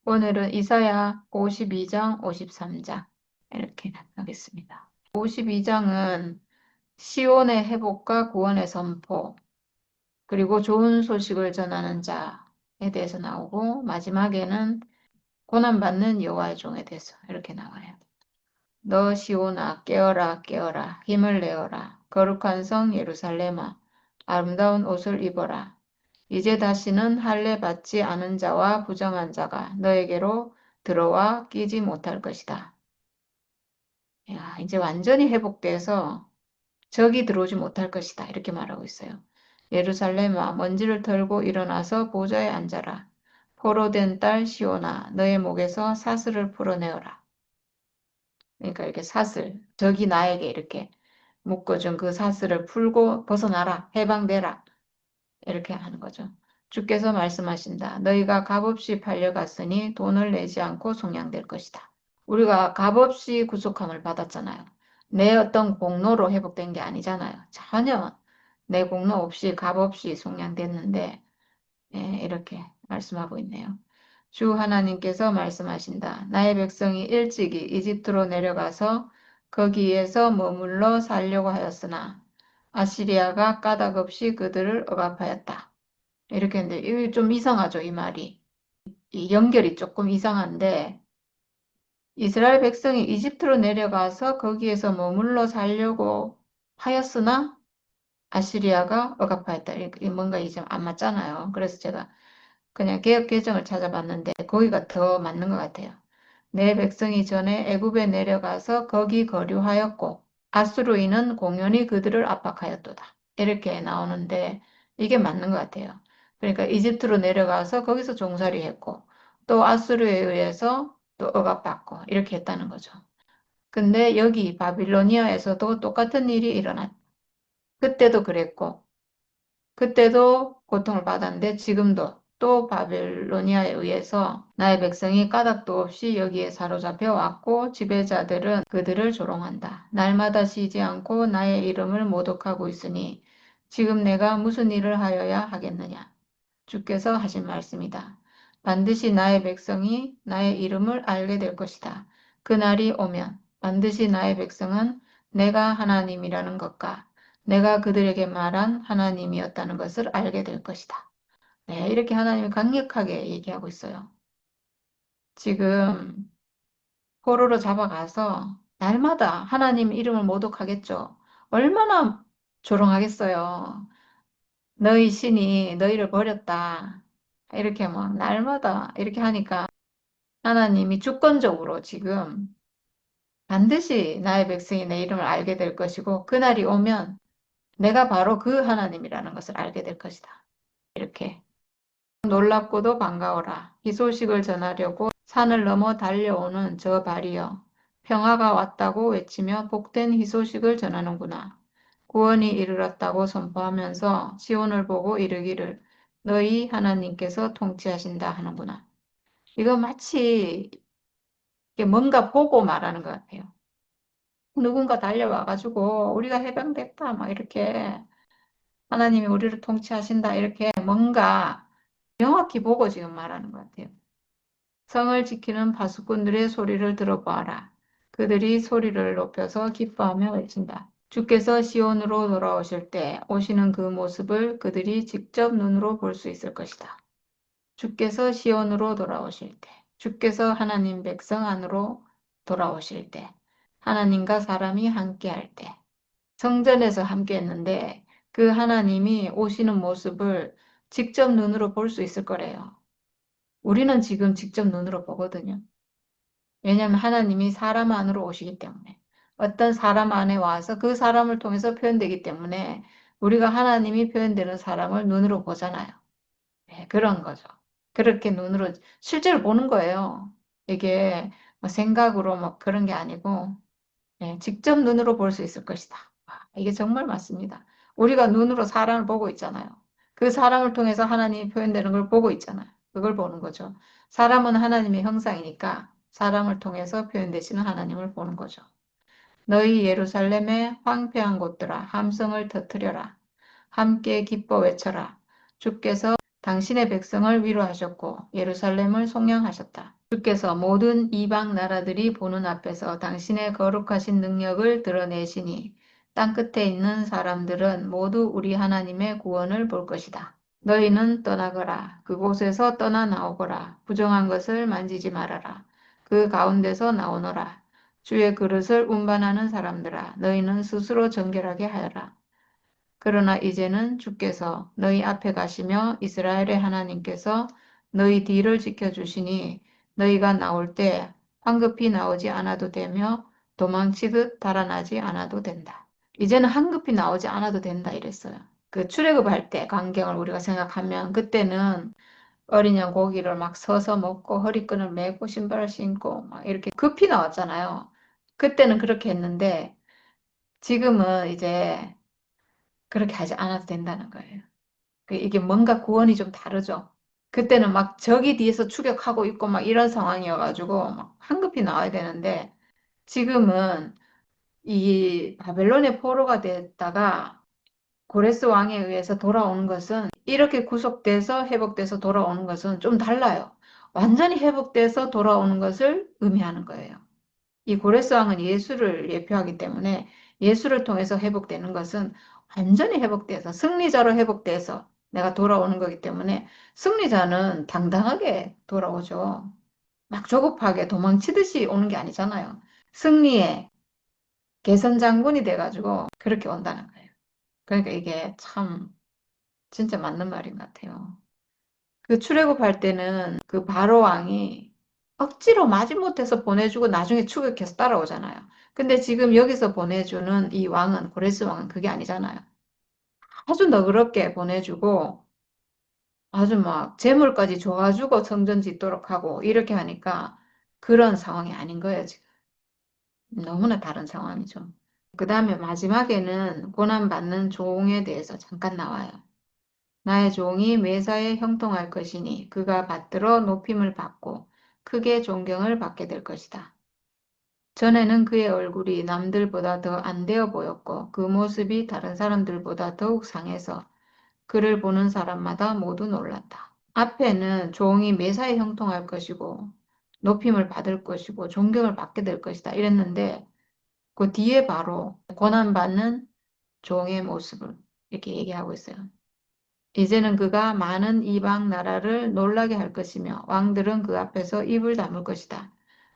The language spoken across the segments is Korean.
오늘은 이사야 52장, 53장 이렇게 하겠습니다. 52장은 시온의 회복과 구원의 선포, 그리고 좋은 소식을 전하는 자에 대해서 나오고 마지막에는 고난받는 여호와의 종에 대해서 이렇게 나와요. 너 시온아 깨어라 깨어라 힘을 내어라 거룩한 성 예루살렘아 아름다운 옷을 입어라. 이제 다시는 할례 받지 않은 자와 부정한 자가 너에게로 들어와 끼지 못할 것이다. 야, 이제 완전히 회복돼서 적이 들어오지 못할 것이다. 이렇게 말하고 있어요. 예루살렘아 먼지를 털고 일어나서 보좌에 앉아라. 포로된 딸 시온아 너의 목에서 사슬을 풀어내어라. 그러니까 이렇게 사슬, 적이 나에게 이렇게 묶어준 그 사슬을 풀고 벗어나라. 해방되라. 이렇게 하는 거죠. 주께서 말씀하신다. 너희가 값없이 팔려갔으니 돈을 내지 않고 속량될 것이다. 우리가 값없이 구속함을 받았잖아요. 내 어떤 공로로 회복된 게 아니잖아요. 전혀 내 공로 없이 값없이 속량됐는데 이렇게 말씀하고 있네요. 주 하나님께서 말씀하신다. 나의 백성이 일찍이 이집트로 내려가서 거기에서 머물러 살려고 하였으나 아시리아가 까닭없이 그들을 억압하였다. 이렇게 했는데 이게 좀 이상하죠, 이 말이. 이 연결이 조금 이상한데 이스라엘 백성이 이집트로 내려가서 거기에서 머물러 살려고 하였으나 아시리아가 억압하였다. 이게 뭔가 이제 안 맞잖아요. 그래서 제가 그냥 개역 개정을 찾아봤는데 거기가 더 맞는 것 같아요. 내 백성이 전에 애굽에 내려가서 거기 거류하였고 아수르인은 공연히 그들을 압박하였도다. 이렇게 나오는데 이게 맞는 것 같아요. 그러니까 이집트로 내려가서 거기서 종살이 했고 또 아수르에 의해서 또 억압받고 이렇게 했다는 거죠. 근데 여기 바빌로니아에서도 똑같은 일이 일어났. 그때도 그랬고 그때도 고통을 받았는데 지금도 또 바벨로니아에 의해서 나의 백성이 까닭도 없이 여기에 사로잡혀 왔고 지배자들은 그들을 조롱한다. 날마다 쉬지 않고 나의 이름을 모독하고 있으니 지금 내가 무슨 일을 하여야 하겠느냐. 주께서 하신 말씀이다. 반드시 나의 백성이 나의 이름을 알게 될 것이다. 그날이 오면 반드시 나의 백성은 내가 하나님이라는 것과 내가 그들에게 말한 하나님이었다는 것을 알게 될 것이다. 네, 이렇게 하나님이 강력하게 얘기하고 있어요. 지금 포로로 잡아가서 날마다 하나님 이름을 모독하겠죠. 얼마나 조롱하겠어요. 너희 신이 너희를 버렸다. 이렇게 막 날마다 이렇게 하니까 하나님이 주권적으로 지금 반드시 나의 백성이 내 이름을 알게 될 것이고 그날이 오면 내가 바로 그 하나님이라는 것을 알게 될 것이다. 이렇게 놀랍고도 반가워라. 희소식을 전하려고 산을 넘어 달려오는 저 발이여. 평화가 왔다고 외치며 복된 희소식을 전하는구나. 구원이 이르렀다고 선포하면서 시온을 보고 이르기를 너희 하나님께서 통치하신다 하는구나. 이거 마치 이게 뭔가 보고 말하는 것 같아요. 누군가 달려와가지고 우리가 해방됐다 막 이렇게 하나님이 우리를 통치하신다 이렇게 뭔가 명확히 보고 지금 말하는 것 같아요. 성을 지키는 파수꾼들의 소리를 들어보아라. 그들이 소리를 높여서 기뻐하며 외친다. 주께서 시온으로 돌아오실 때 오시는 그 모습을 그들이 직접 눈으로 볼 수 있을 것이다. 주께서 시온으로 돌아오실 때, 주께서 하나님 백성 안으로 돌아오실 때, 하나님과 사람이 함께할 때, 성전에서 함께했는데 그 하나님이 오시는 모습을 직접 눈으로 볼 수 있을 거래요. 우리는 지금 직접 눈으로 보거든요. 왜냐하면 하나님이 사람 안으로 오시기 때문에 어떤 사람 안에 와서 그 사람을 통해서 표현되기 때문에 우리가 하나님이 표현되는 사람을 눈으로 보잖아요. 네, 그런 거죠. 그렇게 눈으로 실제로 보는 거예요. 이게 뭐 생각으로 뭐 그런 게 아니고 직접 눈으로 볼 수 있을 것이다. 이게 정말 맞습니다. 우리가 눈으로 사람을 보고 있잖아요. 그 사람을 통해서 하나님이 표현되는 걸 보고 있잖아요. 그걸 보는 거죠. 사람은 하나님의 형상이니까 사람을 통해서 표현되시는 하나님을 보는 거죠. 너희 예루살렘의 황폐한 곳들아 함성을 터뜨려라. 함께 기뻐 외쳐라. 주께서 당신의 백성을 위로하셨고 예루살렘을 속량하셨다. 주께서 모든 이방 나라들이 보는 앞에서 당신의 거룩하신 능력을 드러내시니 땅끝에 있는 사람들은 모두 우리 하나님의 구원을 볼 것이다. 너희는 떠나거라. 그곳에서 떠나 나오거라. 부정한 것을 만지지 말아라. 그 가운데서 나오너라. 주의 그릇을 운반하는 사람들아, 너희는 스스로 정결하게 하여라. 그러나 이제는 주께서 너희 앞에 가시며 이스라엘의 하나님께서 너희 뒤를 지켜주시니 너희가 나올 때 황급히 나오지 않아도 되며 도망치듯 달아나지 않아도 된다. 이제는 황급히 나오지 않아도 된다 이랬어요. 그 출애굽할 때 광경을 우리가 생각하면 그때는 어린 양 고기를 막 서서 먹고 허리끈을 메고 신발을 신고 막 이렇게 급히 나왔잖아요. 그때는 그렇게 했는데 지금은 이제 그렇게 하지 않아도 된다는 거예요. 이게 뭔가 구원이 좀 다르죠. 그때는 막 적이 뒤에서 추격하고 있고 막 이런 상황이어가지고 막 황급히 나와야 되는데 지금은 이 바벨론의 포로가 됐다가 고레스 왕에 의해서 돌아오는 것은 이렇게 구속돼서 회복돼서 돌아오는 것은 좀 달라요. 완전히 회복돼서 돌아오는 것을 의미하는 거예요. 이 고레스 왕은 예수를 예표하기 때문에 예수를 통해서 회복되는 것은 완전히 회복돼서 승리자로 회복돼서 내가 돌아오는 거기 때문에 승리자는 당당하게 돌아오죠. 막 조급하게 도망치듯이 오는 게 아니잖아요. 승리의 개선 장군이 돼가지고 그렇게 온다는 거예요. 그러니까 이게 참 진짜 맞는 말인 것 같아요. 그 출애굽할 때는 그 바로 왕이 억지로 마지못해서 보내주고 나중에 추격해서 따라오잖아요. 근데 지금 여기서 보내주는 이 왕은, 고레스 왕은 그게 아니잖아요. 아주 너그럽게 보내주고 아주 막 재물까지 줘가지고 성전 짓도록 하고 이렇게 하니까 그런 상황이 아닌 거예요, 지금. 너무나 다른 상황이죠. 그 다음에 마지막에는 고난받는 종에 대해서 잠깐 나와요. 나의 종이 매사에 형통할 것이니 그가 받들어 높임을 받고 크게 존경을 받게 될 것이다. 전에는 그의 얼굴이 남들보다 더 안 되어 보였고 그 모습이 다른 사람들보다 더욱 상해서 그를 보는 사람마다 모두 놀랐다. 앞에는 종이 매사에 형통할 것이고 높임을 받을 것이고 존경을 받게 될 것이다 이랬는데 그 뒤에 바로 고난받는 종의 모습을 이렇게 얘기하고 있어요. 이제는 그가 많은 이방 나라를 놀라게 할 것이며 왕들은 그 앞에서 입을 다물 것이다.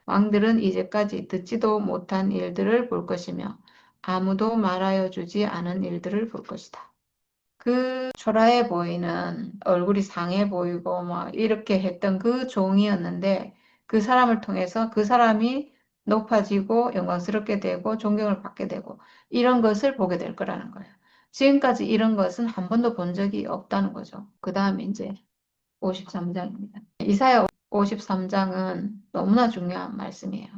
왕들은 이제까지 듣지도 못한 일들을 볼 것이며 아무도 말하여 주지 않은 일들을 볼 것이다. 그 초라해 보이는 얼굴이 상해 보이고 막 이렇게 했던 그 종이었는데 그 사람을 통해서 그 사람이 높아지고 영광스럽게 되고 존경을 받게 되고 이런 것을 보게 될 거라는 거예요. 지금까지 이런 것은 한 번도 본 적이 없다는 거죠. 그 다음에 이제 53장입니다. 이사야 53장은 너무나 중요한 말씀이에요.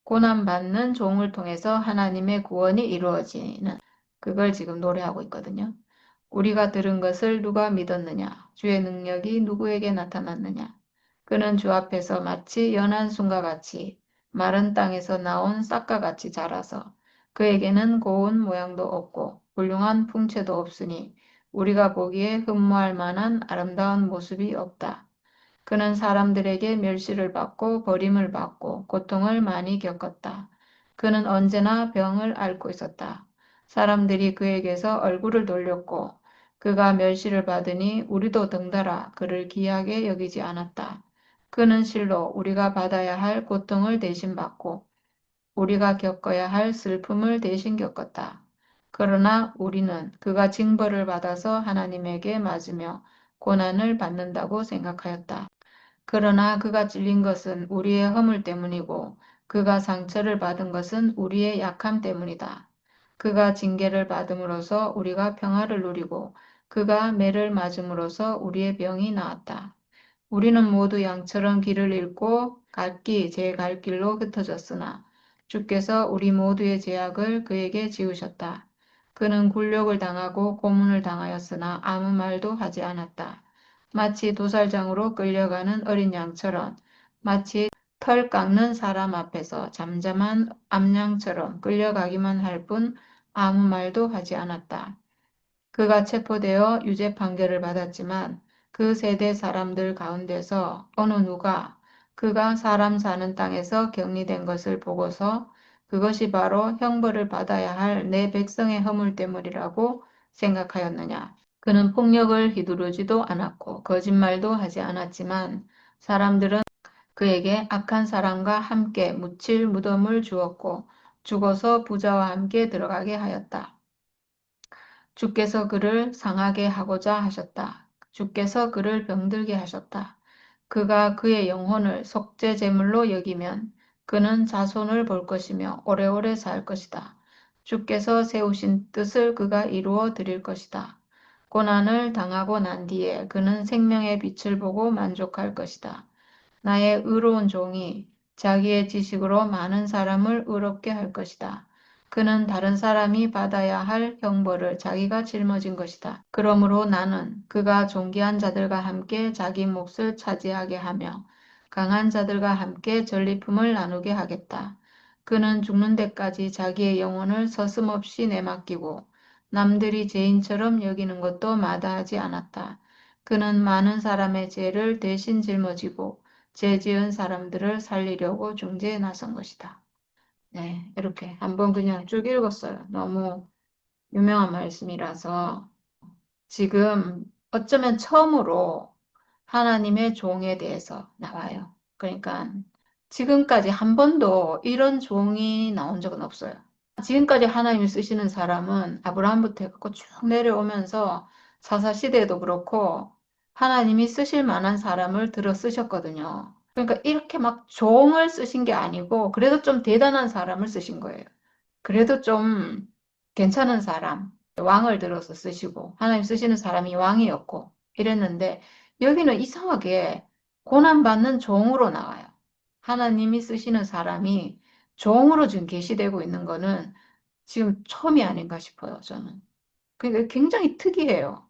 고난받는 종을 통해서 하나님의 구원이 이루어지는 그걸 지금 노래하고 있거든요. 우리가 들은 것을 누가 믿었느냐? 주의 능력이 누구에게 나타났느냐? 그는 주 앞에서 마치 연한 순과 같이 마른 땅에서 나온 싹과 같이 자라서 그에게는 고운 모양도 없고 훌륭한 풍채도 없으니 우리가 보기에 흠모할 만한 아름다운 모습이 없다. 그는 사람들에게 멸시를 받고 버림을 받고 고통을 많이 겪었다. 그는 언제나 병을 앓고 있었다. 사람들이 그에게서 얼굴을 돌렸고 그가 멸시를 받으니 우리도 덩달아 그를 귀하게 여기지 않았다. 그는 실로 우리가 받아야 할 고통을 대신 받고 우리가 겪어야 할 슬픔을 대신 겪었다. 그러나 우리는 그가 징벌을 받아서 하나님에게 맞으며 고난을 받는다고 생각하였다. 그러나 그가 찔린 것은 우리의 허물 때문이고 그가 상처를 받은 것은 우리의 약함 때문이다. 그가 징계를 받음으로써 우리가 평화를 누리고 그가 매를 맞음으로써 우리의 병이 나았다. 우리는 모두 양처럼 길을 잃고 각기 제 갈 길로 흩어졌으나 주께서 우리 모두의 죄악을 그에게 지우셨다. 그는 굴욕을 당하고 고문을 당하였으나 아무 말도 하지 않았다. 마치 도살장으로 끌려가는 어린 양처럼 마치 털 깎는 사람 앞에서 잠잠한 암양처럼 끌려가기만 할 뿐 아무 말도 하지 않았다. 그가 체포되어 유죄 판결을 받았지만 그 세대 사람들 가운데서 어느 누가 그가 사람 사는 땅에서 격리된 것을 보고서 그것이 바로 형벌을 받아야 할 내 백성의 허물 때문이라고 생각하였느냐? 그는 폭력을 휘두르지도 않았고 거짓말도 하지 않았지만 사람들은 그에게 악한 사람과 함께 묻힐 무덤을 주었고 죽어서 부자와 함께 들어가게 하였다. 주께서 그를 상하게 하고자 하셨다. 주께서 그를 병들게 하셨다. 그가 그의 영혼을 속죄 제물로 여기면 그는 자손을 볼 것이며 오래오래 살 것이다. 주께서 세우신 뜻을 그가 이루어 드릴 것이다. 고난을 당하고 난 뒤에 그는 생명의 빛을 보고 만족할 것이다. 나의 의로운 종이 자기의 지식으로 많은 사람을 의롭게 할 것이다. 그는 다른 사람이 받아야 할 형벌을 자기가 짊어진 것이다. 그러므로 나는 그가 존귀한 자들과 함께 자기 몫을 차지하게 하며 강한 자들과 함께 전리품을 나누게 하겠다. 그는 죽는 데까지 자기의 영혼을 서슴없이 내맡기고 남들이 죄인처럼 여기는 것도 마다하지 않았다. 그는 많은 사람의 죄를 대신 짊어지고 죄 지은 사람들을 살리려고 중재에 나선 것이다. 네, 이렇게 한번 그냥 쭉 읽었어요. 너무 유명한 말씀이라서 지금 어쩌면 처음으로 하나님의 종에 대해서 나와요. 그러니까 지금까지 한 번도 이런 종이 나온 적은 없어요. 지금까지 하나님이 쓰시는 사람은 아브라함부터 해갖고 쭉 내려오면서 사사시대에도 그렇고 하나님이 쓰실 만한 사람을 들어 쓰셨거든요. 그러니까 이렇게 막 종을 쓰신 게 아니고 그래도 좀 대단한 사람을 쓰신 거예요. 그래도 좀 괜찮은 사람, 왕을 들어서 쓰시고 하나님 쓰시는 사람이 왕이었고 이랬는데 여기는 이상하게 고난받는 종으로 나와요. 하나님이 쓰시는 사람이 종으로 지금 계시되고 있는 거는 지금 처음이 아닌가 싶어요, 저는. 그러니까 굉장히 특이해요.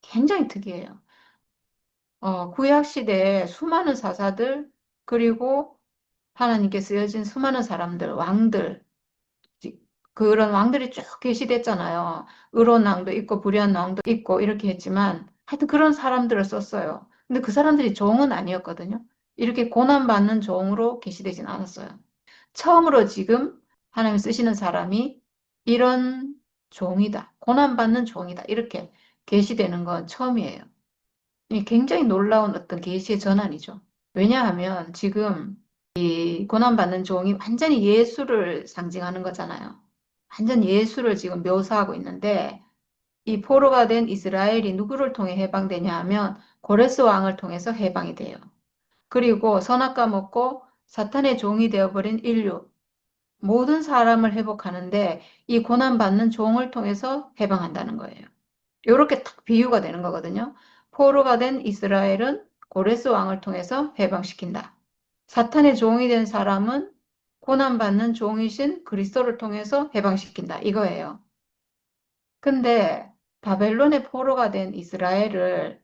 굉장히 특이해요. 구약 시대에 수많은 사사들, 그리고 하나님께 쓰여진 수많은 사람들, 왕들, 그런 왕들이 쭉 계시댔잖아요. 의로운 왕도 있고, 불의한 왕도 있고, 이렇게 했지만, 하여튼 그런 사람들을 썼어요. 근데 그 사람들이 종은 아니었거든요. 이렇게 고난받는 종으로 계시되진 않았어요. 처음으로 지금 하나님 쓰시는 사람이 이런 종이다. 고난받는 종이다. 이렇게 계시되는 건 처음이에요. 이 굉장히 놀라운 어떤 계시의 전환이죠. 왜냐하면 지금 이 고난받는 종이 완전히 예수를 상징하는 거잖아요. 완전 예수를 지금 묘사하고 있는데 이 포로가 된 이스라엘이 누구를 통해 해방되냐 하면 고레스 왕을 통해서 해방이 돼요. 그리고 선악과 먹고 사탄의 종이 되어버린 인류, 모든 사람을 회복하는데 이 고난받는 종을 통해서 해방한다는 거예요. 이렇게 딱 비유가 되는 거거든요. 포로가 된 이스라엘은 고레스 왕을 통해서 해방시킨다. 사탄의 종이 된 사람은 고난받는 종이신 그리스도를 통해서 해방시킨다. 이거예요. 근데 바벨론의 포로가 된 이스라엘을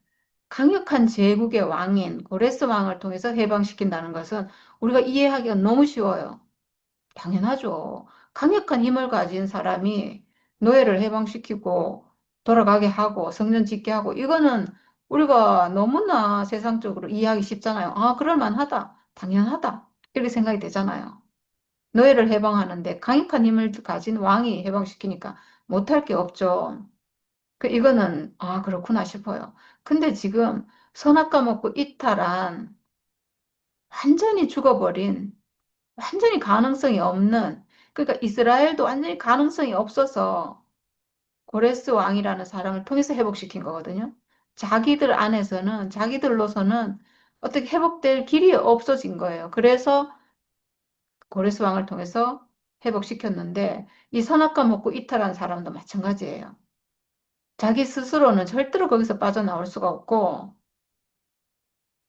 강력한 제국의 왕인 고레스 왕을 통해서 해방시킨다는 것은 우리가 이해하기가 너무 쉬워요. 당연하죠. 강력한 힘을 가진 사람이 노예를 해방시키고 돌아가게 하고 성전 짓게 하고 이거는 우리가 너무나 세상적으로 이해하기 쉽잖아요. 아, 그럴 만하다. 당연하다. 이렇게 생각이 되잖아요. 노예를 해방하는데 강력한 힘을 가진 왕이 해방시키니까 못할 게 없죠. 이거는 아, 그렇구나 싶어요. 근데 지금 선악과 먹고 이탈한 완전히 죽어버린 완전히 가능성이 없는, 그러니까 이스라엘도 완전히 가능성이 없어서 고레스 왕이라는 사람을 통해서 회복시킨 거거든요. 자기들 안에서는, 자기들로서는 어떻게 회복될 길이 없어진 거예요. 그래서 고레스 왕을 통해서 회복시켰는데 이 선악과 먹고 이탈한 사람도 마찬가지예요. 자기 스스로는 절대로 거기서 빠져나올 수가 없고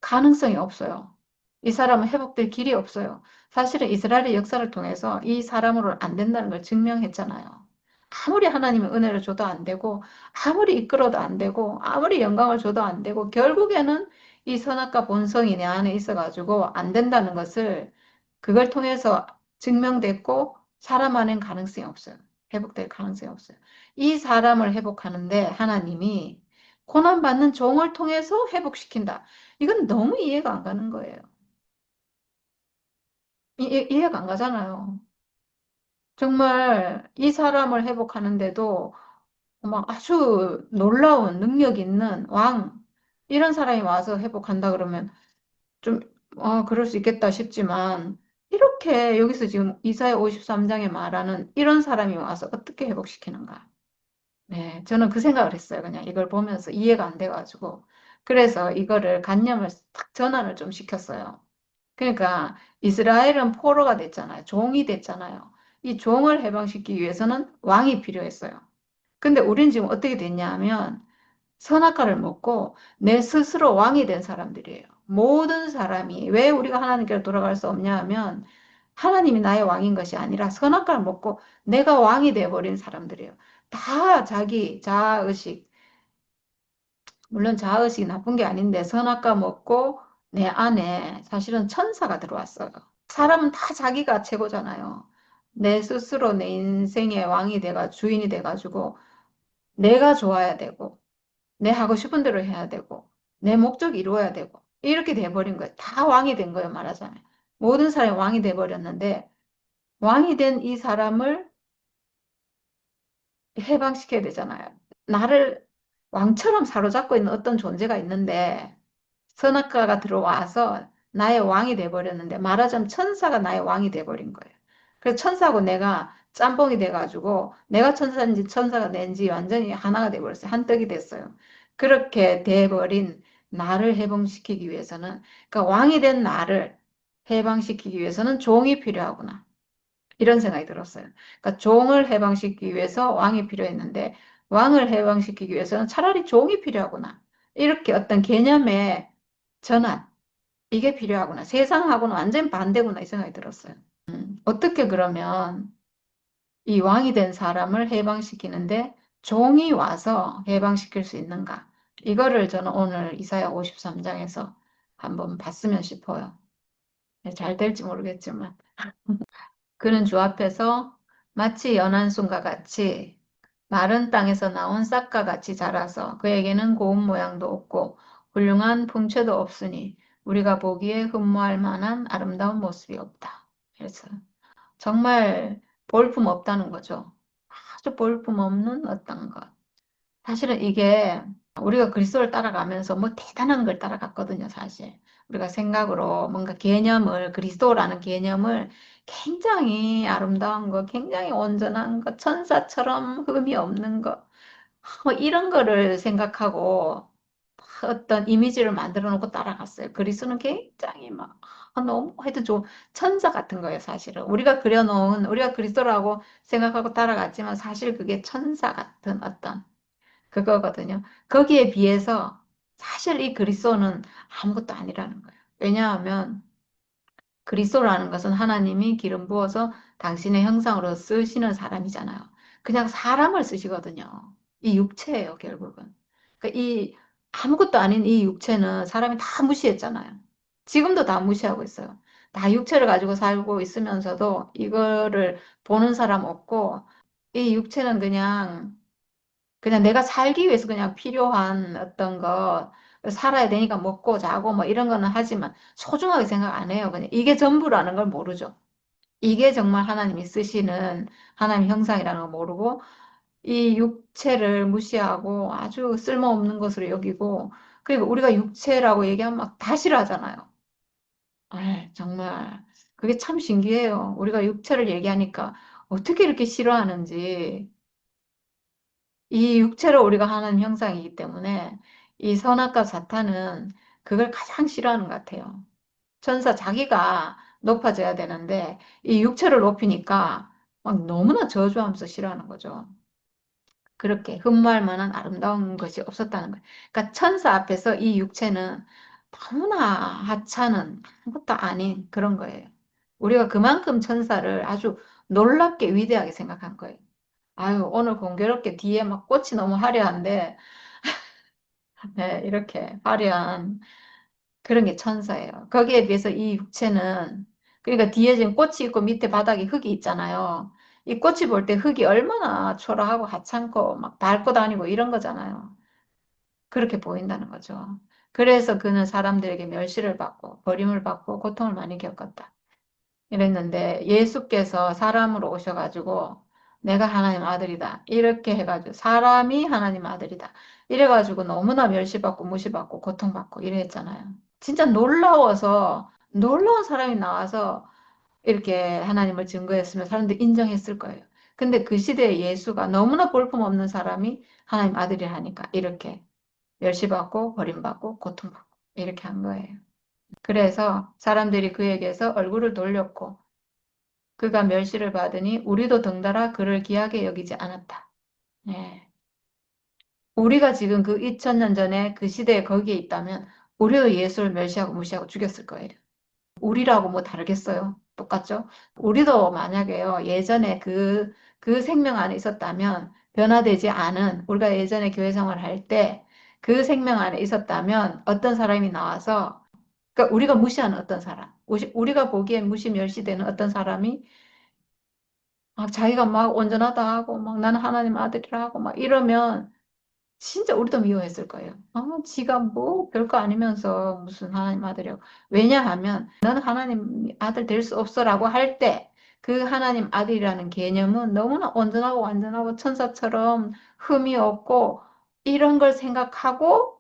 가능성이 없어요. 이 사람은 회복될 길이 없어요. 사실은 이스라엘의 역사를 통해서 이 사람으로는 안 된다는 걸 증명했잖아요. 아무리 하나님의 은혜를 줘도 안 되고, 아무리 이끌어도 안 되고, 아무리 영광을 줘도 안 되고, 결국에는 이 선악과 본성이 내 안에 있어가지고 안 된다는 것을 그걸 통해서 증명됐고, 사람 안엔 가능성이 없어요. 회복될 가능성이 없어요. 이 사람을 회복하는데 하나님이 고난받는 종을 통해서 회복시킨다. 이건 너무 이해가 안 가는 거예요. 이해가 안 가잖아요. 정말 이 사람을 회복하는데도 막 아주 놀라운 능력 있는 왕, 이런 사람이 와서 회복한다 그러면 좀, 그럴 수 있겠다 싶지만, 이렇게 여기서 지금 이사야 53장에 말하는 이런 사람이 와서 어떻게 회복시키는가? 네, 저는 그 생각을 했어요. 그냥 이걸 보면서 이해가 안 돼가지고. 그래서 이거를 관념을 딱 전환을 좀 시켰어요. 그러니까 이스라엘은 포로가 됐잖아요. 종이 됐잖아요. 이 종을 해방시키기 위해서는 왕이 필요했어요. 근데 우린 지금 어떻게 됐냐 하면 선악과를 먹고 내 스스로 왕이 된 사람들이에요. 모든 사람이 왜 우리가 하나님께로 돌아갈 수 없냐 하면 하나님이 나의 왕인 것이 아니라 선악과를 먹고 내가 왕이 돼버린 사람들이에요. 다 자기 자아의식, 물론 자아의식이 나쁜 게 아닌데 선악과 먹고 내 안에 사실은 천사가 들어왔어요. 사람은 다 자기가 최고잖아요. 내 스스로 내 인생의 왕이 돼가 주인이 돼가지고 내가 좋아야 되고 내 하고 싶은 대로 해야 되고 내 목적 이루어야 되고 이렇게 돼버린 거예요. 다 왕이 된 거예요, 말하자면. 모든 사람이 왕이 돼버렸는데 왕이 된 이 사람을 해방시켜야 되잖아요. 나를 왕처럼 사로잡고 있는 어떤 존재가 있는데 선악과가 들어와서 나의 왕이 돼버렸는데 말하자면 천사가 나의 왕이 돼버린 거예요. 그래서 천사하고 내가 짬뽕이 돼가지고 내가 천사인지 천사가 내인지 완전히 하나가 돼버렸어요. 한떡이 됐어요. 그렇게 돼버린 나를 해방시키기 위해서는 그러니까 왕이 된 나를 해방시키기 위해서는 종이 필요하구나. 이런 생각이 들었어요. 그러니까 종을 해방시키기 위해서 왕이 필요했는데 왕을 해방시키기 위해서는 차라리 종이 필요하구나. 이렇게 어떤 개념의 전환, 이게 필요하구나. 세상하고는 완전 반대구나 이 생각이 들었어요. 어떻게 그러면 이 왕이 된 사람을 해방시키는데 종이 와서 해방시킬 수 있는가? 이거를 저는 오늘 이사야 53장에서 한번 봤으면 싶어요. 네, 잘 될지 모르겠지만. 그는 주 앞에서 마치 연한 순과 같이 마른 땅에서 나온 싹과 같이 자라서 그에게는 고운 모양도 없고 훌륭한 풍채도 없으니 우리가 보기에 흠모할 만한 아름다운 모습이 없다. 그래서 정말 볼품 없다는 거죠. 아주 볼품 없는 어떤 것. 사실은 이게 우리가 그리스도를 따라가면서 뭐 대단한 걸 따라갔거든요, 사실. 우리가 생각으로 뭔가 개념을, 그리스도라는 개념을 굉장히 아름다운 거, 굉장히 온전한 거, 천사처럼 흠이 없는 거, 뭐 이런 거를 생각하고 어떤 이미지를 만들어 놓고 따라갔어요. 그리스도는 굉장히 막 너무 해도 좀 천사 같은 거예요, 사실은. 우리가 그려놓은, 우리가 그리스도라고 생각하고 따라갔지만 사실 그게 천사 같은 어떤 그거거든요. 거기에 비해서 사실 이 그리스도는 아무것도 아니라는 거예요. 왜냐하면 그리스도라는 것은 하나님이 기름 부어서 당신의 형상으로 쓰시는 사람이잖아요. 그냥 사람을 쓰시거든요. 이 육체예요, 결국은. 그러니까 이 아무것도 아닌 이 육체는 사람이 다 무시했잖아요. 지금도 다 무시하고 있어요. 다 육체를 가지고 살고 있으면서도 이거를 보는 사람 없고 이 육체는 그냥 내가 살기 위해서 그냥 필요한 어떤 거, 살아야 되니까 먹고 자고 뭐 이런 거는 하지만 소중하게 생각 안 해요. 그냥 이게 전부라는 걸 모르죠. 이게 정말 하나님이 쓰시는 하나님 형상이라는 걸 모르고 이 육체를 무시하고 아주 쓸모없는 것으로 여기고 그리고 우리가 육체라고 얘기하면 막 다 싫어하잖아요. 정말 그게 참 신기해요. 우리가 육체를 얘기하니까 어떻게 이렇게 싫어하는지 이 육체로 우리가 하는 형상이기 때문에 이 선악과 사탄은 그걸 가장 싫어하는 것 같아요. 천사 자기가 높아져야 되는데 이 육체를 높이니까 막 너무나 저주하면서 싫어하는 거죠. 그렇게 흠모할 만한 아름다운 것이 없었다는 거예요. 그러니까 천사 앞에서 이 육체는 너무나 하찮은 아무것도 아닌 그런 거예요. 우리가 그만큼 천사를 아주 놀랍게 위대하게 생각한 거예요. 아유, 오늘 공교롭게 뒤에 막 꽃이 너무 화려한데, 네, 이렇게 화려한 그런 게 천사예요. 거기에 비해서 이 육체는, 그러니까 뒤에 지금 꽃이 있고 밑에 바닥에 흙이 있잖아요. 이 꽃이 볼 때 흙이 얼마나 초라하고 하찮고 막 밟고 다니고 이런 거잖아요. 그렇게 보인다는 거죠. 그래서 그는 사람들에게 멸시를 받고 버림을 받고 고통을 많이 겪었다. 이랬는데 예수께서 사람으로 오셔가지고 내가 하나님 아들이다. 이렇게 해가지고 사람이 하나님 아들이다. 이래가지고 너무나 멸시받고 무시받고 고통받고 이랬잖아요. 진짜 놀라워서 놀라운 사람이 나와서 이렇게 하나님을 증거했으면 사람들이 인정했을 거예요. 근데 그 시대에 예수가 너무나 볼품없는 사람이 하나님 아들이 하니까 이렇게 멸시받고 버림받고 고통받고 이렇게 한 거예요. 그래서 사람들이 그에게서 얼굴을 돌렸고 그가 멸시를 받으니 우리도 덩달아 그를 귀하게 여기지 않았다. 예. 우리가 지금 그 2000년 전에 그 시대에 거기에 있다면 우리도 예수를 멸시하고 무시하고 죽였을 거예요. 우리라고 뭐 다르겠어요? 똑같죠? 우리도 만약에요, 예전에 그 생명 안에 있었다면, 변화되지 않은, 우리가 예전에 교회 생활할 때, 그 생명 안에 있었다면, 어떤 사람이 나와서, 그러니까 우리가 무시하는 어떤 사람, 우리가 보기엔 무시 멸시되는 어떤 사람이, 막 자기가 막 온전하다 하고, 막 나는 하나님 아들이라 하고, 막 이러면, 진짜 우리도 미워했을 거예요. 지가 뭐 별거 아니면서 무슨 하나님 아들이라고. 왜냐하면 너는 하나님 아들 될 수 없어라고 할 때 그 하나님 아들이라는 개념은 너무나 온전하고 완전하고 천사처럼 흠이 없고 이런 걸 생각하고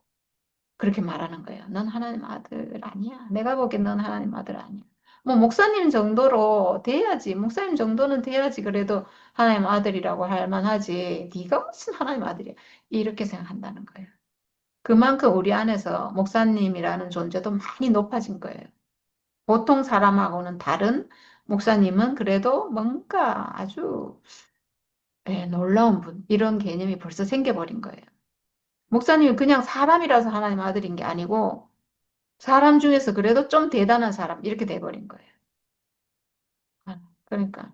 그렇게 말하는 거예요. 넌 하나님 아들 아니야. 내가 보기엔 넌 하나님 아들 아니야. 뭐 목사님 정도로 돼야지. 목사님 정도는 돼야지. 그래도 하나님 아들이라고 할 만하지. 네가 무슨 하나님 아들이야. 이렇게 생각한다는 거예요. 그만큼 우리 안에서 목사님이라는 존재도 많이 높아진 거예요. 보통 사람하고는 다른 목사님은 그래도 뭔가 아주 놀라운 분. 이런 개념이 벌써 생겨버린 거예요. 목사님은 그냥 사람이라서 하나님 아들인 게 아니고 사람 중에서 그래도 좀 대단한 사람 이렇게 돼버린 거예요. 그러니까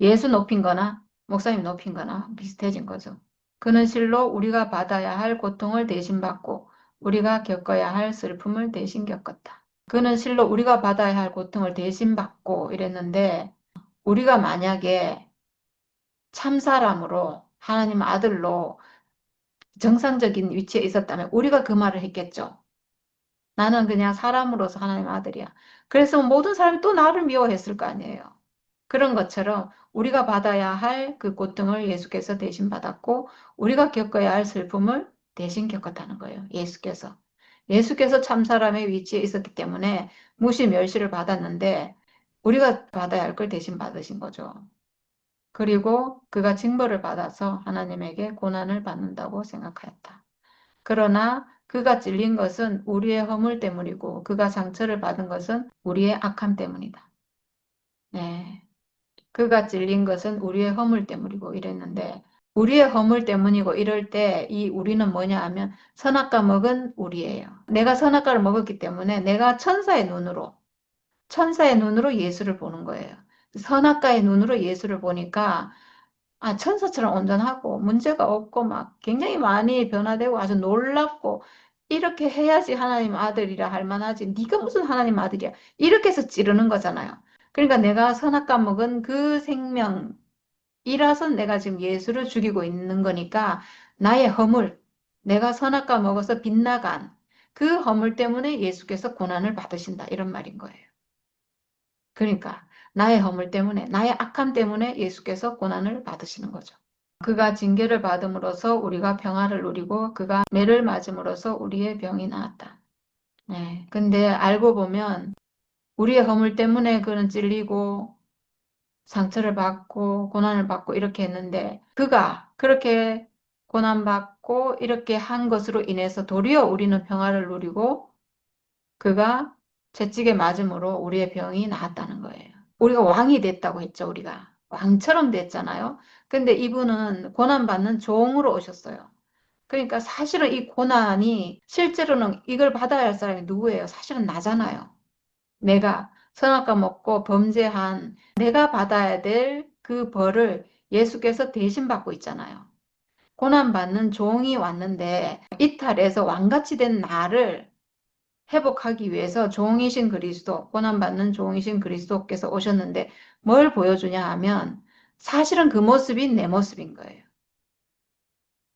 예수 높인 거나 목사님 높인 거나 비슷해진 거죠. 그는 실로 우리가 받아야 할 고통을 대신 받고 우리가 겪어야 할 슬픔을 대신 겪었다. 그는 실로 우리가 받아야 할 고통을 대신 받고 이랬는데 우리가 만약에 참사람으로 하나님 아들로 정상적인 위치에 있었다면 우리가 그 말을 했겠죠. 나는 그냥 사람으로서 하나님 아들이야. 그래서 모든 사람이 또 나를 미워했을 거 아니에요. 그런 것처럼 우리가 받아야 할 그 고통을 예수께서 대신 받았고 우리가 겪어야 할 슬픔을 대신 겪었다는 거예요. 예수께서. 예수께서 참사람의 위치에 있었기 때문에 무시 멸시를 받았는데 우리가 받아야 할 걸 대신 받으신 거죠. 그리고 그가 징벌을 받아서 하나님에게 고난을 받는다고 생각하였다. 그러나 그가 찔린 것은 우리의 허물 때문이고 그가 상처를 받은 것은 우리의 악함 때문이다. 네. 그가 찔린 것은 우리의 허물 때문이고 이랬는데 우리의 허물 때문이고 이럴 때 이 우리는 뭐냐 하면 선악과 먹은 우리예요. 내가 선악과를 먹었기 때문에 내가 천사의 눈으로 예수를 보는 거예요. 선악과의 눈으로 예수를 보니까 천사처럼 온전하고 문제가 없고 막 굉장히 많이 변화되고 아주 놀랍고 이렇게 해야지 하나님 아들이라 할 만하지. 네가 무슨 하나님 아들이야. 이렇게 해서 찌르는 거잖아요. 그러니까 내가 선악과 먹은 그 생명이라서 내가 지금 예수를 죽이고 있는 거니까 나의 허물, 내가 선악과 먹어서 빗나간 그 허물 때문에 예수께서 고난을 받으신다. 이런 말인 거예요. 그러니까 나의 허물 때문에, 나의 악함 때문에 예수께서 고난을 받으시는 거죠. 그가 징계를 받음으로써 우리가 평화를 누리고 그가 매를 맞음으로써 우리의 병이 나았다. 네. 근데 알고 보면 우리의 허물 때문에 그는 찔리고 상처를 받고 고난을 받고 이렇게 했는데 그가 그렇게 고난받고 이렇게 한 것으로 인해서 도리어 우리는 평화를 누리고 그가 채찍에 맞음으로 우리의 병이 나았다는 거예요. 우리가 왕이 됐다고 했죠, 우리가. 왕처럼 됐잖아요. 근데 이분은 고난받는 종으로 오셨어요. 그러니까 사실은 이 고난이 실제로는 이걸 받아야 할 사람이 누구예요? 사실은 나잖아요. 내가 선악과 먹고 범죄한 내가 받아야 될 그 벌을 예수께서 대신 받고 있잖아요. 고난받는 종이 왔는데 이탈해서 왕같이 된 나를 회복하기 위해서 종이신 그리스도, 고난받는 종이신 그리스도께서 오셨는데 뭘 보여주냐 하면 사실은 그 모습이 내 모습인 거예요.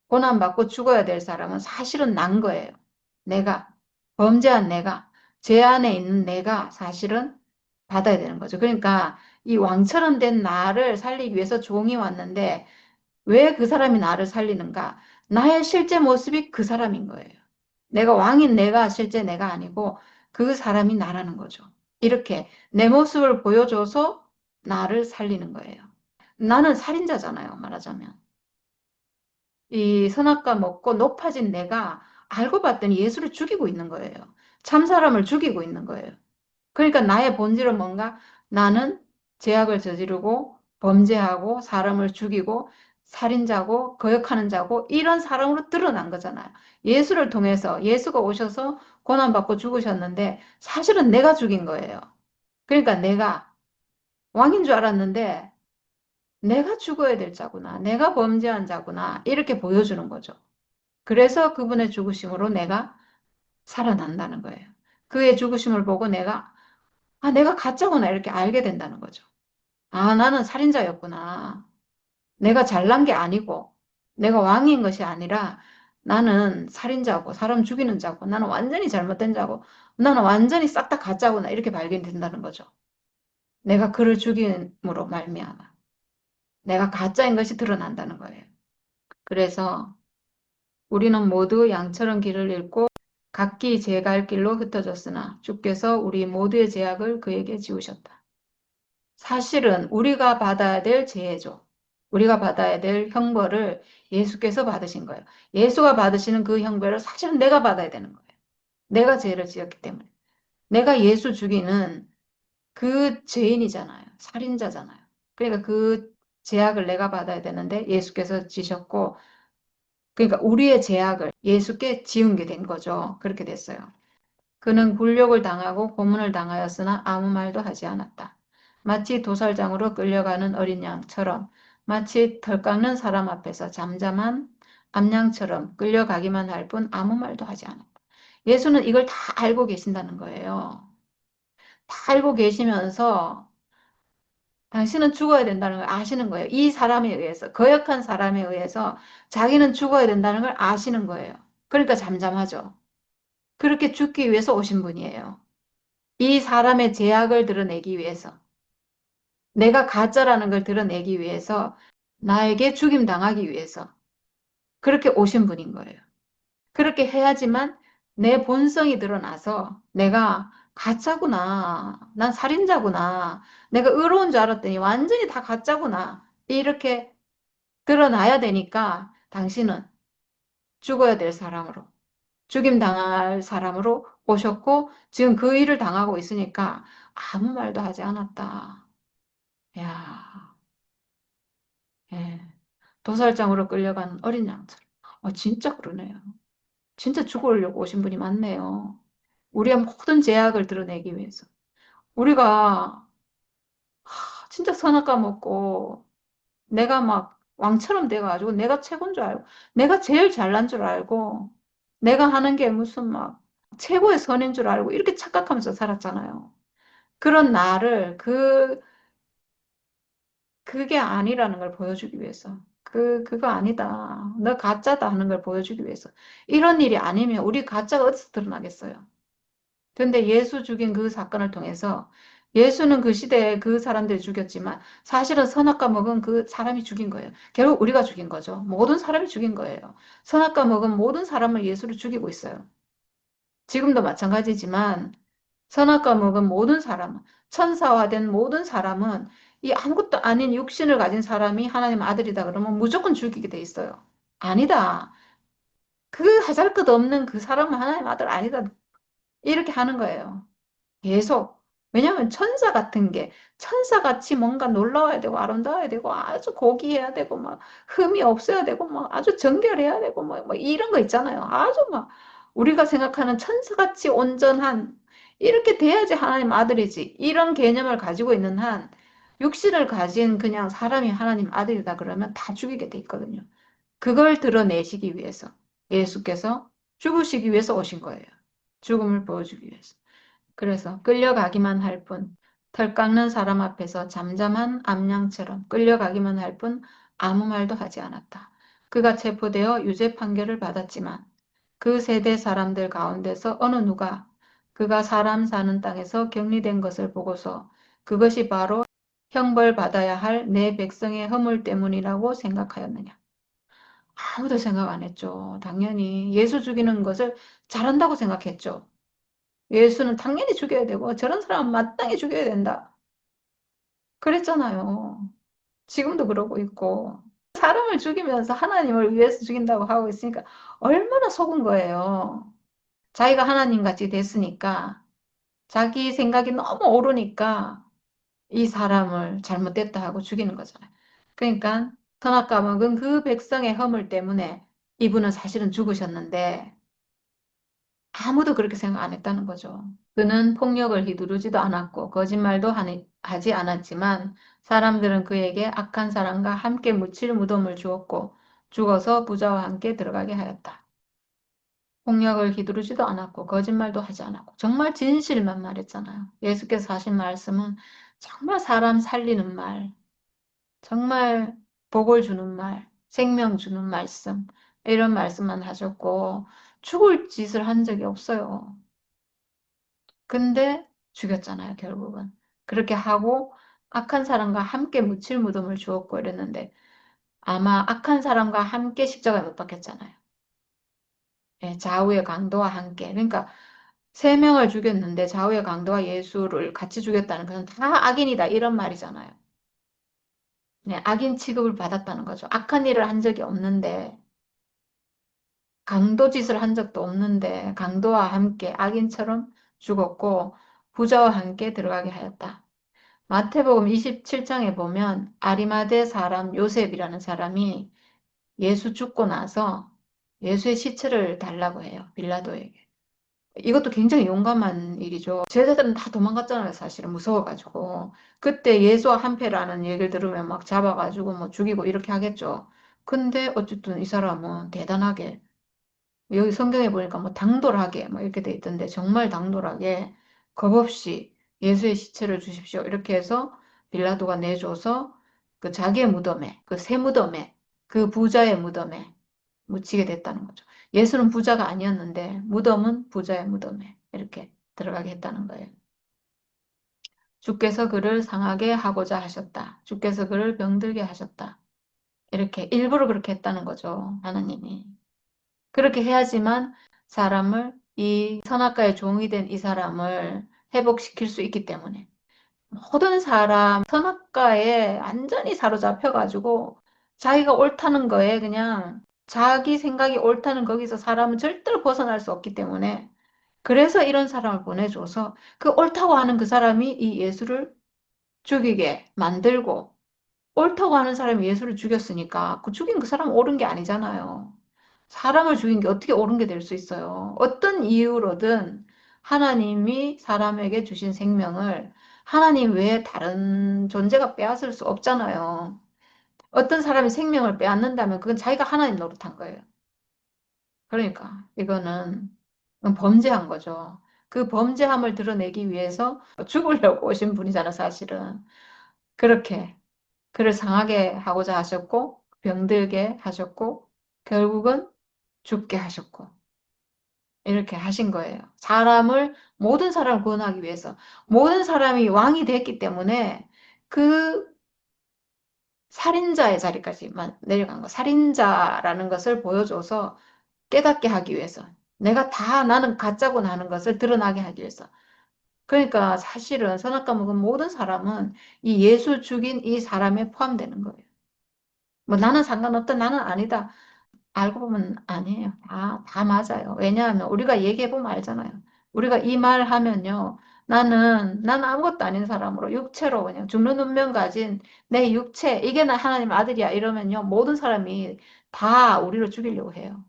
고난받고 죽어야 될 사람은 사실은 난 거예요. 내가, 범죄한 내가, 죄 안에 있는 내가 사실은 받아야 되는 거죠. 그러니까 이 왕처럼 된 나를 살리기 위해서 종이 왔는데 왜 그 사람이 나를 살리는가? 나의 실제 모습이 그 사람인 거예요. 내가 왕인 내가 실제 내가 아니고 그 사람이 나라는 거죠. 이렇게 내 모습을 보여줘서 나를 살리는 거예요. 나는 살인자잖아요, 말하자면. 이 선악과 먹고 높아진 내가 알고 봤더니 예수를 죽이고 있는 거예요. 참 사람을 죽이고 있는 거예요. 그러니까 나의 본질은 뭔가 나는 죄악을 저지르고 범죄하고 사람을 죽이고 살인자고 거역하는 자고 이런 사람으로 드러난 거잖아요. 예수를 통해서 예수가 오셔서 고난받고 죽으셨는데 사실은 내가 죽인 거예요. 그러니까 내가 왕인 줄 알았는데 내가 죽어야 될 자구나. 내가 범죄한 자구나. 이렇게 보여주는 거죠. 그래서 그분의 죽으심으로 내가 살아난다는 거예요. 그의 죽으심을 보고 내가, 아, 내가 가짜구나. 이렇게 알게 된다는 거죠. 아, 나는 살인자였구나. 내가 잘난 게 아니고, 내가 왕인 것이 아니라, 나는 살인자고, 사람 죽이는 자고, 나는 완전히 잘못된 자고, 나는 완전히 싹 다 가짜구나. 이렇게 발견된다는 거죠. 내가 그를 죽임으로 말미암아. 내가 가짜인 것이 드러난다는 거예요. 그래서 우리는 모두 양처럼 길을 잃고 각기 제 갈 길로 흩어졌으나 주께서 우리 모두의 죄악을 그에게 지우셨다. 사실은 우리가 받아야 될 죄죠. 우리가 받아야 될 형벌을 예수께서 받으신 거예요. 예수가 받으시는 그 형벌을 사실은 내가 받아야 되는 거예요. 내가 죄를 지었기 때문에. 내가 예수 죽이는 그 죄인이잖아요. 살인자잖아요. 그러니까 그 죄악을 내가 받아야 되는데 예수께서 지셨고 그러니까 우리의 죄악을 예수께 지은 게 된 거죠. 그렇게 됐어요. 그는 굴욕을 당하고 고문을 당하였으나 아무 말도 하지 않았다. 마치 도살장으로 끌려가는 어린 양처럼 마치 털 깎는 사람 앞에서 잠잠한 암양처럼 끌려가기만 할 뿐 아무 말도 하지 않았다. 예수는 이걸 다 알고 계신다는 거예요. 다 알고 계시면서 당신은 죽어야 된다는 걸 아시는 거예요. 이 사람에 의해서, 거역한 사람에 의해서 자기는 죽어야 된다는 걸 아시는 거예요. 그러니까 잠잠하죠. 그렇게 죽기 위해서 오신 분이에요. 이 사람의 죄악을 드러내기 위해서, 내가 가짜라는 걸 드러내기 위해서, 나에게 죽임 당하기 위해서 그렇게 오신 분인 거예요. 그렇게 해야지만 내 본성이 드러나서 내가 가짜구나, 난 살인자구나, 내가 의로운 줄 알았더니 완전히 다 가짜구나, 이렇게 드러나야 되니까 당신은 죽어야 될 사람으로, 죽임 당할 사람으로 오셨고 지금 그 일을 당하고 있으니까 아무 말도 하지 않았다. 야, 예. 도살장으로 끌려가는 어린 양처럼. 진짜 그러네요. 진짜 죽으려고 오신 분이 많네요. 우리의 모든 죄악을 드러내기 위해서. 우리가 진짜 선악과 먹고 내가 막 왕처럼 돼가지고 내가 최고인 줄 알고 내가 제일 잘난 줄 알고 내가 하는 게 무슨 막 최고의 선인 줄 알고 이렇게 착각하면서 살았잖아요. 그런 나를 그게 아니라는 걸 보여주기 위해서. 그거 아니다. 너 가짜다 하는 걸 보여주기 위해서. 이런 일이 아니면 우리 가짜가 어디서 드러나겠어요? 근데 예수 죽인 그 사건을 통해서 예수는 그 시대에 그 사람들이 죽였지만 사실은 선악과 먹은 그 사람이 죽인 거예요. 결국 우리가 죽인 거죠. 모든 사람이 죽인 거예요. 선악과 먹은 모든 사람을 예수를 죽이고 있어요. 지금도 마찬가지지만 선악과 먹은 모든 사람은 천사화된 모든 사람은 이 아무것도 아닌 육신을 가진 사람이 하나님 아들이다 그러면 무조건 죽이게 돼 있어요. 아니다. 그 하잘것없는 그 사람은 하나님 아들 아니다. 이렇게 하는 거예요. 계속. 왜냐하면 천사 같은 게 천사같이 뭔가 놀라워야 되고 아름다워야 되고 아주 고귀해야 되고 막 흠이 없어야 되고 막 아주 정결해야 되고 뭐 이런 거 있잖아요. 아주 막 우리가 생각하는 천사같이 온전한 이렇게 돼야지 하나님 아들이지. 이런 개념을 가지고 있는 한 육신을 가진 그냥 사람이 하나님 아들이다 그러면 다 죽이게 돼 있거든요. 그걸 드러내시기 위해서 예수께서 죽으시기 위해서 오신 거예요. 죽음을 보여주기 위해서. 그래서 끌려가기만 할 뿐, 털 깎는 사람 앞에서 잠잠한 암양처럼 끌려가기만 할 뿐 아무 말도 하지 않았다. 그가 체포되어 유죄 판결을 받았지만 그 세대 사람들 가운데서 어느 누가 그가 사람 사는 땅에서 격리된 것을 보고서 그것이 바로 형벌받아야 할 내 백성의 허물 때문이라고 생각하였느냐? 아무도 생각 안 했죠. 당연히 예수 죽이는 것을 잘한다고 생각했죠. 예수는 당연히 죽여야 되고 저런 사람은 마땅히 죽여야 된다. 그랬잖아요. 지금도 그러고 있고 사람을 죽이면서 하나님을 위해서 죽인다고 하고 있으니까 얼마나 속은 거예요. 자기가 하나님 같이 됐으니까 자기 생각이 너무 옳으니까 이 사람을 잘못됐다 하고 죽이는 거잖아요. 그러니까 선악과 먹은 그 백성의 허물 때문에 이분은 사실은 죽으셨는데 아무도 그렇게 생각 안 했다는 거죠. 그는 폭력을 휘두르지도 않았고 거짓말도 하지 않았지만 사람들은 그에게 악한 사람과 함께 묻힐 무덤을 주었고 죽어서 부자와 함께 들어가게 하였다. 폭력을 휘두르지도 않았고 거짓말도 하지 않았고 정말 진실만 말했잖아요. 예수께서 하신 말씀은 정말 사람 살리는 말, 정말 복을 주는 말, 생명 주는 말씀 이런 말씀만 하셨고 죽을 짓을 한 적이 없어요. 근데 죽였잖아요, 결국은. 그렇게 하고 악한 사람과 함께 묻힐 무덤을 주었고 이랬는데 아마 악한 사람과 함께 십자가에 못 박혔잖아요. 예, 좌우의 강도와 함께. 그러니까 세 명을 죽였는데 좌우의 강도와 예수를 같이 죽였다는 것은 다 악인이다 이런 말이잖아요. 네, 악인 취급을 받았다는 거죠. 악한 일을 한 적이 없는데 강도 짓을 한 적도 없는데 강도와 함께 악인처럼 죽었고 부자와 함께 들어가게 하였다. 마태복음 27장에 보면 아리마대 사람 요셉이라는 사람이 예수 죽고 나서 예수의 시체를 달라고 해요. 빌라도에게. 이것도 굉장히 용감한 일이죠. 제자들은 다 도망갔잖아요, 사실은. 무서워가지고. 그때 예수와 한패라는 얘기를 들으면 막 잡아가지고 뭐 죽이고 이렇게 하겠죠. 근데 어쨌든 이 사람은 대단하게 여기 성경에 보니까 뭐 당돌하게 뭐 이렇게 돼 있던데 정말 당돌하게 겁 없이 예수의 시체를 주십시오. 이렇게 해서 빌라도가 내줘서 그 자기의 무덤에, 그 새 무덤에, 그 부자의 무덤에 묻히게 됐다는 거죠. 예수는 부자가 아니었는데 무덤은 부자의 무덤에 이렇게 들어가게 했다는 거예요. 주께서 그를 상하게 하고자 하셨다. 주께서 그를 병들게 하셨다. 이렇게 일부러 그렇게 했다는 거죠. 하나님이. 그렇게 해야지만 사람을 이 선악과의 종이 된 이 사람을 회복시킬 수 있기 때문에 모든 사람 선악과에 완전히 사로잡혀가지고 자기가 옳다는 거에 그냥 자기 생각이 옳다는 거기서 사람은 절대로 벗어날 수 없기 때문에 그래서 이런 사람을 보내줘서 그 옳다고 하는 그 사람이 이 예수를 죽이게 만들고 옳다고 하는 사람이 예수를 죽였으니까 그 죽인 그 사람은 옳은 게 아니잖아요. 사람을 죽인 게 어떻게 옳은 게 될 수 있어요? 어떤 이유로든 하나님이 사람에게 주신 생명을 하나님 외에 다른 존재가 빼앗을 수 없잖아요. 어떤 사람이 생명을 빼앗는다면 그건 자기가 하나님 노릇한 거예요. 그러니까 이거는 범죄한 거죠. 그 범죄함을 드러내기 위해서 죽으려고 오신 분이잖아, 사실은. 그렇게 그를 상하게 하고자 하셨고 병들게 하셨고 결국은 죽게 하셨고 이렇게 하신 거예요. 모든 사람을 구원하기 위해서 모든 사람이 왕이 됐기 때문에 그 살인자의 자리까지만 내려간 거. 살인자라는 것을 보여줘서 깨닫게 하기 위해서 나는 가짜구나 하는 것을 드러나게 하기 위해서. 그러니까 사실은 선악과 먹은 모든 사람은 이 예수 죽인 이 사람에 포함되는 거예요. 뭐 나는 상관없다, 나는 아니다. 알고 보면 아니에요. 다 맞아요. 왜냐하면 우리가 얘기해보면 알잖아요. 우리가 이 말 하면요. 나는 아무것도 아닌 사람으로 육체로 그냥 죽는 운명 가진 내 육체, 이게 나 하나님 아들이야. 이러면요. 모든 사람이 다 우리를 죽이려고 해요.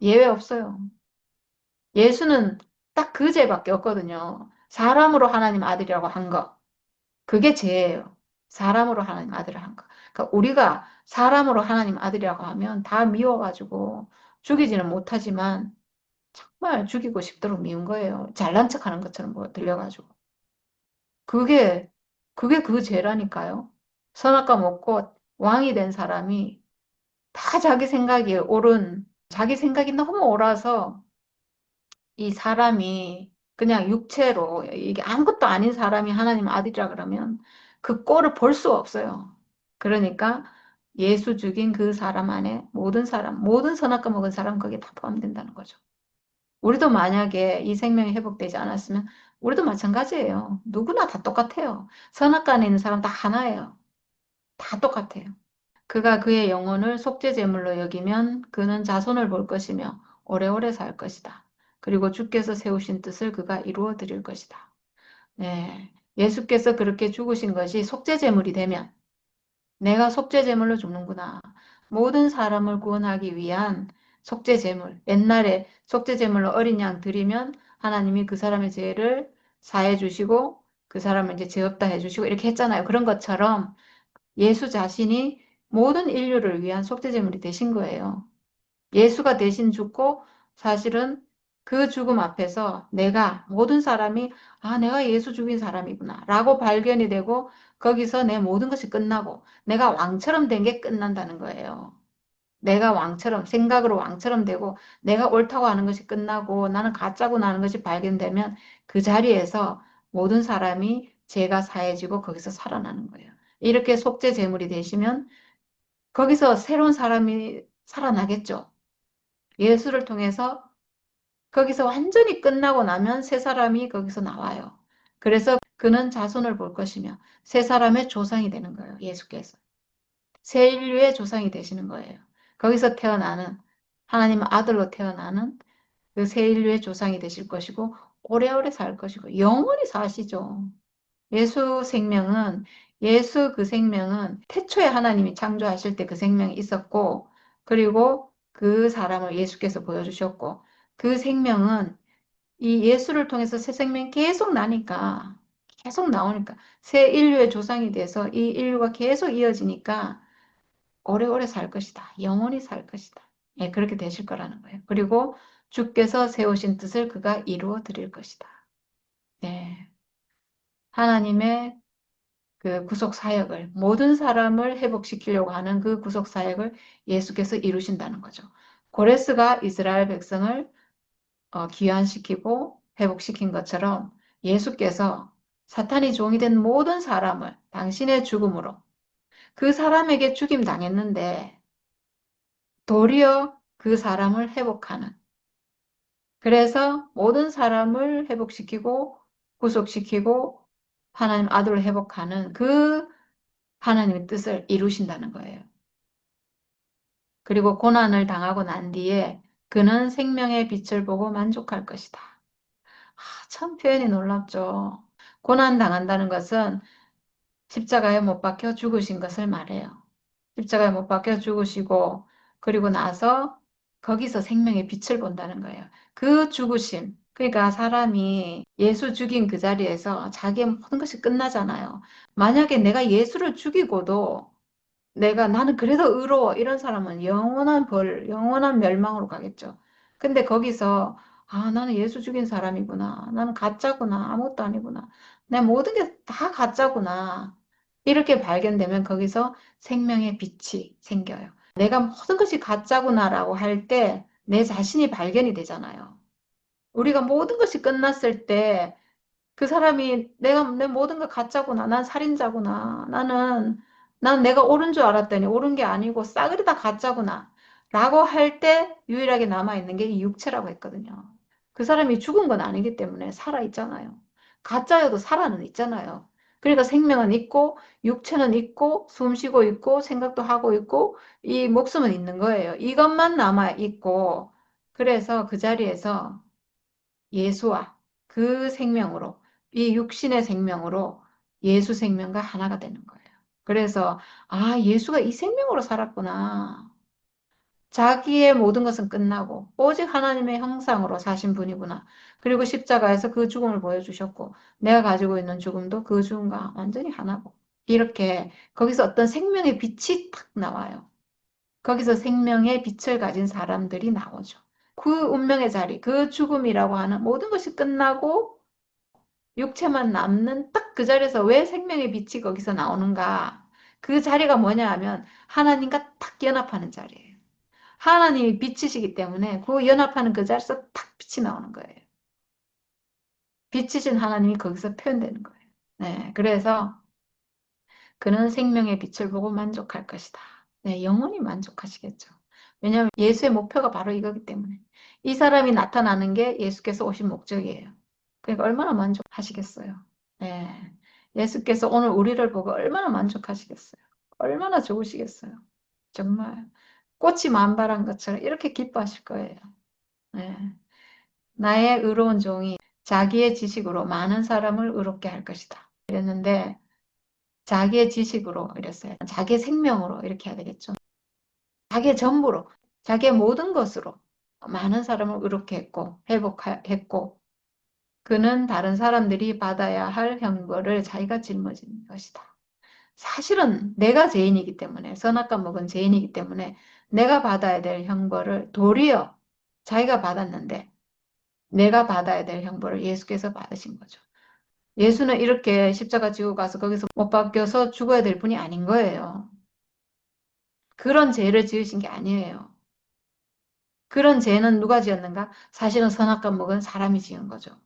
예외 없어요. 예수는 딱 그 죄밖에 없거든요. 사람으로 하나님 아들이라고 한 거. 그게 죄예요. 사람으로 하나님 아들을 한 거. 그러니까 우리가 사람으로 하나님 아들이라고 하면 다 미워가지고 죽이지는 못하지만 정말 죽이고 싶도록 미운 거예요. 잘난 척하는 것처럼 뭐 들려가지고. 그게 그게 그 죄라니까요. 선악과 먹고 왕이 된 사람이 다 자기 생각이 옳은, 자기 생각이 너무 옳아서 이 사람이 그냥 육체로 이게 아무것도 아닌 사람이 하나님 아들이라 그러면 그 꼴을 볼 수가 없어요. 그러니까 예수 죽인 그 사람 안에 모든 사람, 모든 선악과 먹은 사람 거기에 다 포함된다는 거죠. 우리도 만약에 이 생명이 회복되지 않았으면 우리도 마찬가지예요. 누구나 다 똑같아요. 선악과 안에 있는 사람 다 하나예요. 다 똑같아요. 그가 그의 영혼을 속죄제물로 여기면 그는 자손을 볼 것이며 오래오래 살 것이다. 그리고 주께서 세우신 뜻을 그가 이루어 드릴 것이다. 네. 예수께서 그렇게 죽으신 것이 속죄제물이 되면 내가 속죄제물로 죽는구나. 모든 사람을 구원하기 위한 속죄제물. 옛날에 속죄제물로 어린 양 드리면 하나님이 그 사람의 죄를 사해 주시고 그 사람을 이제 죄 없다 해 주시고 이렇게 했잖아요. 그런 것처럼 예수 자신이 모든 인류를 위한 속죄제물이 되신 거예요. 예수가 대신 죽고 사실은 그 죽음 앞에서 내가 모든 사람이 아, 내가 예수 죽인 사람이구나 라고 발견이 되고 거기서 내 모든 것이 끝나고 내가 왕처럼 된 게 끝난다는 거예요. 내가 왕처럼 생각으로 왕처럼 되고 내가 옳다고 하는 것이 끝나고 나는 가짜고 하는 것이 발견되면 그 자리에서 모든 사람이 죄가 사해지고 거기서 살아나는 거예요. 이렇게 속죄 제물이 되시면 거기서 새로운 사람이 살아나겠죠. 예수를 통해서 거기서 완전히 끝나고 나면 새 사람이 거기서 나와요. 그래서 그는 자손을 볼 것이며 새 사람의 조상이 되는 거예요. 예수께서. 새 인류의 조상이 되시는 거예요. 거기서 태어나는 하나님 아들로 태어나는 그 새 인류의 조상이 되실 것이고 오래오래 살 것이고 영원히 사시죠. 예수 생명은 예수 그 생명은 태초에 하나님이 창조하실 때 그 생명이 있었고 그리고 그 사람을 예수께서 보여주셨고 그 생명은 이 예수를 통해서 새 생명이 계속 나니까 계속 나오니까 새 인류의 조상이 돼서 이 인류가 계속 이어지니까 오래오래 살 것이다. 영원히 살 것이다. 예, 그렇게 되실 거라는 거예요. 그리고 주께서 세우신 뜻을 그가 이루어 드릴 것이다. 네. 하나님의 그 구속 사역을 모든 사람을 회복시키려고 하는 그 구속 사역을 예수께서 이루신다는 거죠. 고레스가 이스라엘 백성을 귀환시키고 회복시킨 것처럼 예수께서 사탄이 종이 된 모든 사람을 당신의 죽음으로 그 사람에게 죽임 당했는데 도리어 그 사람을 회복하는 그래서 모든 사람을 회복시키고 구속시키고 하나님 아들을 회복하는 그 하나님의 뜻을 이루신다는 거예요. 그리고 고난을 당하고 난 뒤에 그는 생명의 빛을 보고 만족할 것이다. 아, 참 표현이 놀랍죠. 고난 당한다는 것은 십자가에 못 박혀 죽으신 것을 말해요. 십자가에 못 박혀 죽으시고 그리고 나서 거기서 생명의 빛을 본다는 거예요. 그 죽으심. 그러니까 사람이 예수 죽인 그 자리에서 자기의 모든 것이 끝나잖아요. 만약에 내가 예수를 죽이고도 나는 그래도 의로워. 이런 사람은 영원한 벌, 영원한 멸망으로 가겠죠. 근데 거기서, 아, 나는 예수 죽인 사람이구나. 나는 가짜구나. 아무것도 아니구나. 내 모든 게 다 가짜구나. 이렇게 발견되면 거기서 생명의 빛이 생겨요. 내가 모든 것이 가짜구나라고 할 때 내 자신이 발견이 되잖아요. 우리가 모든 것이 끝났을 때 그 사람이 내 모든 거 가짜구나. 난 살인자구나. 난 내가 옳은 줄 알았더니 옳은 게 아니고 싸그리 다 가짜구나. 라고 할 때 유일하게 남아있는 게 이 육체라고 했거든요. 그 사람이 죽은 건 아니기 때문에 살아있잖아요. 가짜여도 살아는 있잖아요. 그러니까 생명은 있고, 육체는 있고, 숨 쉬고 있고, 생각도 하고 있고, 이 목숨은 있는 거예요. 이것만 남아있고, 그래서 그 자리에서 예수와 그 생명으로, 이 육신의 생명으로 예수 생명과 하나가 되는 거예요. 그래서, 아, 예수가 이 생명으로 살았구나. 자기의 모든 것은 끝나고, 오직 하나님의 형상으로 사신 분이구나. 그리고 십자가에서 그 죽음을 보여주셨고, 내가 가지고 있는 죽음도 그 죽음과 완전히 하나고. 이렇게, 거기서 어떤 생명의 빛이 탁 나와요. 거기서 생명의 빛을 가진 사람들이 나오죠. 그 운명의 자리, 그 죽음이라고 하는 모든 것이 끝나고 육체만 남는 딱 그 자리에서 왜 생명의 빛이 거기서 나오는가? 그 자리가 뭐냐 하면 하나님과 딱 연합하는 자리예요. 하나님이 빛이시기 때문에 그 연합하는 그 자리에서 탁 빛이 나오는 거예요. 빛이신 하나님이 거기서 표현되는 거예요. 네, 그래서 그는 생명의 빛을 보고 만족할 것이다. 네, 영원히 만족하시겠죠. 왜냐하면 예수의 목표가 바로 이거기 때문에. 이 사람이 나타나는 게 예수께서 오신 목적이에요. 그러니까 얼마나 만족하시겠어요. 네, 예수께서 오늘 우리를 보고 얼마나 만족하시겠어요. 얼마나 좋으시겠어요. 정말 꽃이 만발한 것처럼 이렇게 기뻐하실 거예요. 네. 나의 의로운 종이 자기의 지식으로 많은 사람을 의롭게 할 것이다. 이랬는데 자기의 지식으로 이랬어요. 자기의 생명으로 이렇게 해야 되겠죠. 자기의 전부로, 자기의 모든 것으로 많은 사람을 의롭게 했고 회복했고 그는 다른 사람들이 받아야 할 형벌을 자기가 짊어진 것이다. 사실은 내가 죄인이기 때문에 선악과 먹은 죄인이기 때문에 내가 받아야 될 형벌을 도리어 자기가 받았는데 내가 받아야 될 형벌을 예수께서 받으신 거죠. 예수는 이렇게 십자가 지고 가서 거기서 못 박혀서 죽어야 될 분이 아닌 거예요. 그런 죄를 지으신 게 아니에요. 그런 죄는 누가 지었는가? 사실은 선악과 먹은 사람이 지은 거죠.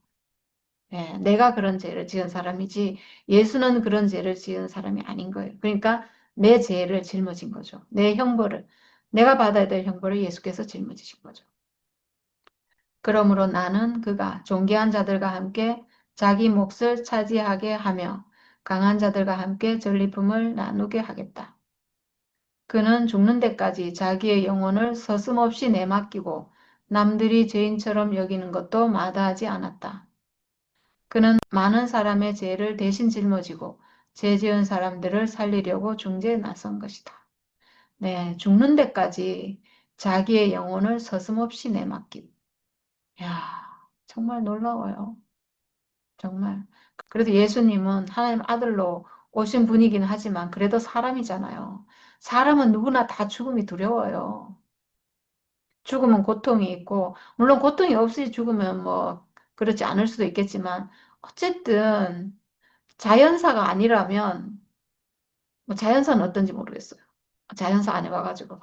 예, 내가 그런 죄를 지은 사람이지 예수는 그런 죄를 지은 사람이 아닌 거예요. 그러니까 내 죄를 짊어진 거죠. 내 형벌을 내가 받아야 될 형벌을 예수께서 짊어지신 거죠. 그러므로 나는 그가 존귀한 자들과 함께 자기 몫을 차지하게 하며 강한 자들과 함께 전리품을 나누게 하겠다. 그는 죽는 데까지 자기의 영혼을 서슴없이 내맡기고 남들이 죄인처럼 여기는 것도 마다하지 않았다. 그는 많은 사람의 죄를 대신 짊어지고 죄 지은 사람들을 살리려고 중재에 나선 것이다. 네, 죽는 데까지 자기의 영혼을 서슴없이 내맡기고. 야, 정말 놀라워요. 정말. 그래도 예수님은 하나님 아들로 오신 분이긴 하지만 그래도 사람이잖아요. 사람은 누구나 다 죽음이 두려워요. 죽으면 고통이 있고, 물론 고통이 없이 죽으면 뭐, 그렇지 않을 수도 있겠지만, 어쨌든 자연사가 아니라면, 뭐 자연사는 어떤지 모르겠어요. 자연사 안 해봐가지고.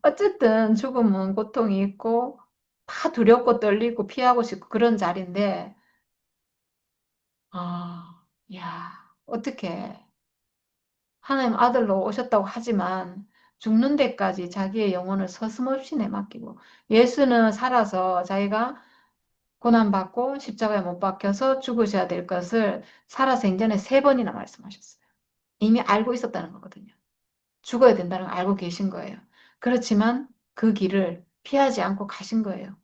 어쨌든 죽음은 고통이 있고, 다 두렵고 떨리고 피하고 싶고 그런 자리인데, 야, 어떻게 하나님 아들로 오셨다고 하지만 죽는 데까지 자기의 영혼을 서슴없이 내맡기고 예수는 살아서 자기가 고난받고 십자가에 못 박혀서 죽으셔야 될 것을 살아생전에 3번이나 말씀하셨어요. 이미 알고 있었다는 거거든요. 죽어야 된다는 걸 알고 계신 거예요. 그렇지만 그 길을 피하지 않고 가신 거예요.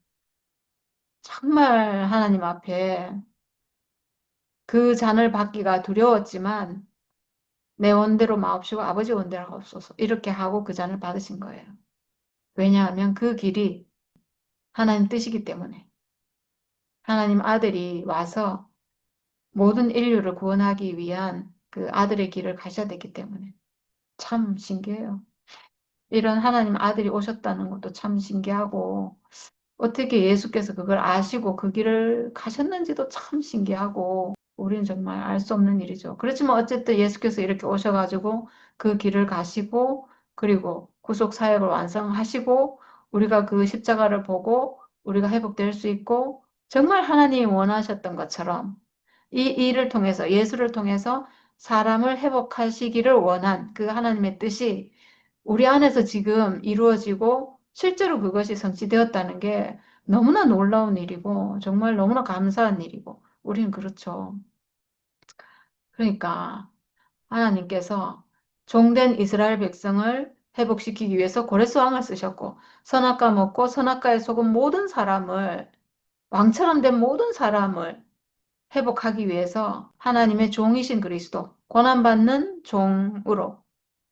정말 하나님 앞에 그 잔을 받기가 두려웠지만 내 원대로 마옵시고 아버지 원대로 하옵소서 이렇게 하고 그 잔을 받으신 거예요. 왜냐하면 그 길이 하나님 뜻이기 때문에 하나님 아들이 와서 모든 인류를 구원하기 위한 그 아들의 길을 가셔야 되기 때문에 참 신기해요. 이런 하나님 아들이 오셨다는 것도 참 신기하고 어떻게 예수께서 그걸 아시고 그 길을 가셨는지도 참 신기하고 우리는 정말 알 수 없는 일이죠. 그렇지만 어쨌든 예수께서 이렇게 오셔가지고 그 길을 가시고 그리고 구속 사역을 완성하시고 우리가 그 십자가를 보고 우리가 회복될 수 있고 정말 하나님이 원하셨던 것처럼 이 일을 통해서 예수를 통해서 사람을 회복하시기를 원한 그 하나님의 뜻이 우리 안에서 지금 이루어지고 실제로 그것이 성취되었다는 게 너무나 놀라운 일이고 정말 너무나 감사한 일이고 우리는 그렇죠. 그러니까 하나님께서 종된 이스라엘 백성을 회복시키기 위해서 고레스 왕을 쓰셨고 선악과 먹고 선악과에 속은 모든 사람을 왕처럼 된 모든 사람을 회복하기 위해서 하나님의 종이신 그리스도, 고난받는 종으로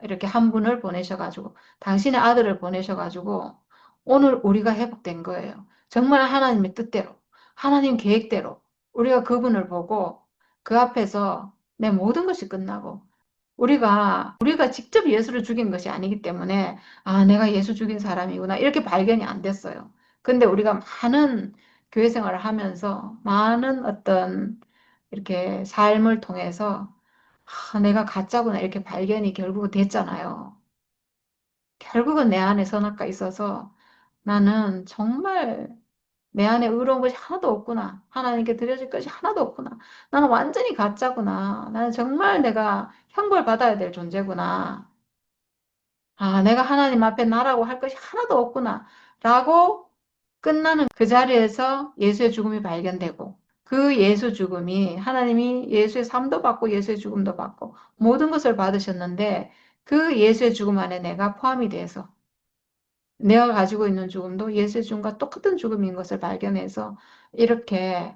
이렇게 한 분을 보내셔가지고, 당신의 아들을 보내셔가지고, 오늘 우리가 회복된 거예요. 정말 하나님의 뜻대로, 하나님 계획대로, 우리가 그분을 보고 그 앞에서 내 모든 것이 끝나고, 우리가 직접 예수를 죽인 것이 아니기 때문에, 아, 내가 예수 죽인 사람이구나. 이렇게 발견이 안 됐어요. 근데 우리가 많은 교회 생활을 하면서, 많은 어떤 이렇게 삶을 통해서, 아, 내가 가짜구나. 이렇게 발견이 결국 됐잖아요. 결국은 내 안에 선악가 있어서 나는 정말 내 안에 의로운 것이 하나도 없구나. 하나님께 드려질 것이 하나도 없구나. 나는 완전히 가짜구나. 나는 정말 내가 형벌받아야 될 존재구나. 아, 내가 하나님 앞에 나라고 할 것이 하나도 없구나. 라고 끝나는 그 자리에서 예수의 죽음이 발견되고 그 예수 죽음이 하나님이 예수의 삶도 받고 예수의 죽음도 받고 모든 것을 받으셨는데 그 예수의 죽음 안에 내가 포함이 돼서 내가 가지고 있는 죽음도 예수의 죽음과 똑같은 죽음인 것을 발견해서 이렇게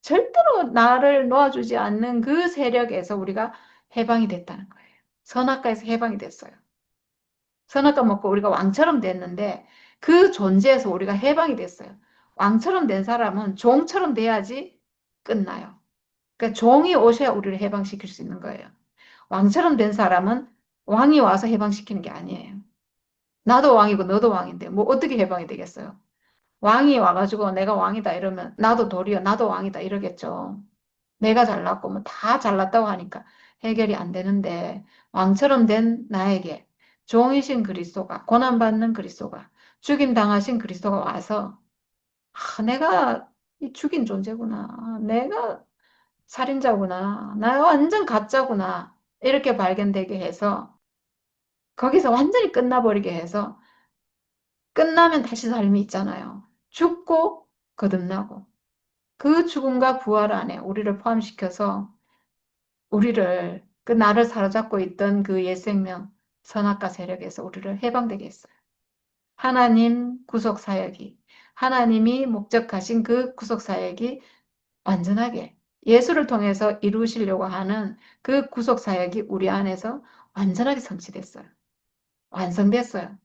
절대로 나를 놓아주지 않는 그 세력에서 우리가 해방이 됐다는 거예요. 선악과에서 해방이 됐어요. 선악과 먹고 우리가 왕처럼 됐는데 그 존재에서 우리가 해방이 됐어요. 왕처럼 된 사람은 종처럼 돼야지 끝나요. 그러니까 종이 오셔야 우리를 해방시킬 수 있는 거예요. 왕처럼 된 사람은 왕이 와서 해방시키는 게 아니에요. 나도 왕이고 너도 왕인데 뭐 어떻게 해방이 되겠어요? 왕이 와가지고 내가 왕이다 이러면 나도 도리어 나도 왕이다 이러겠죠. 내가 잘났고 뭐 다 잘났다고 하니까 해결이 안 되는데 왕처럼 된 나에게 종이신 그리스도가 고난받는 그리스도가 죽임 당하신 그리스도가 와서 내가 이 죽인 존재구나. 내가 살인자구나. 나 완전 가짜구나. 이렇게 발견되게 해서 거기서 완전히 끝나버리게 해서 끝나면 다시 삶이 있잖아요. 죽고 거듭나고 그 죽음과 부활 안에 우리를 포함시켜서 우리를 그 나를 사로잡고 있던 그 옛 생명 선악과 세력에서 우리를 해방되게 했어요. 하나님 구속 사역이 하나님이 목적하신 그 구속 사역이 완전하게 예수를 통해서 이루시려고 하는 그 구속 사역이 우리 안에서 완전하게 성취됐어요. 완성됐어요.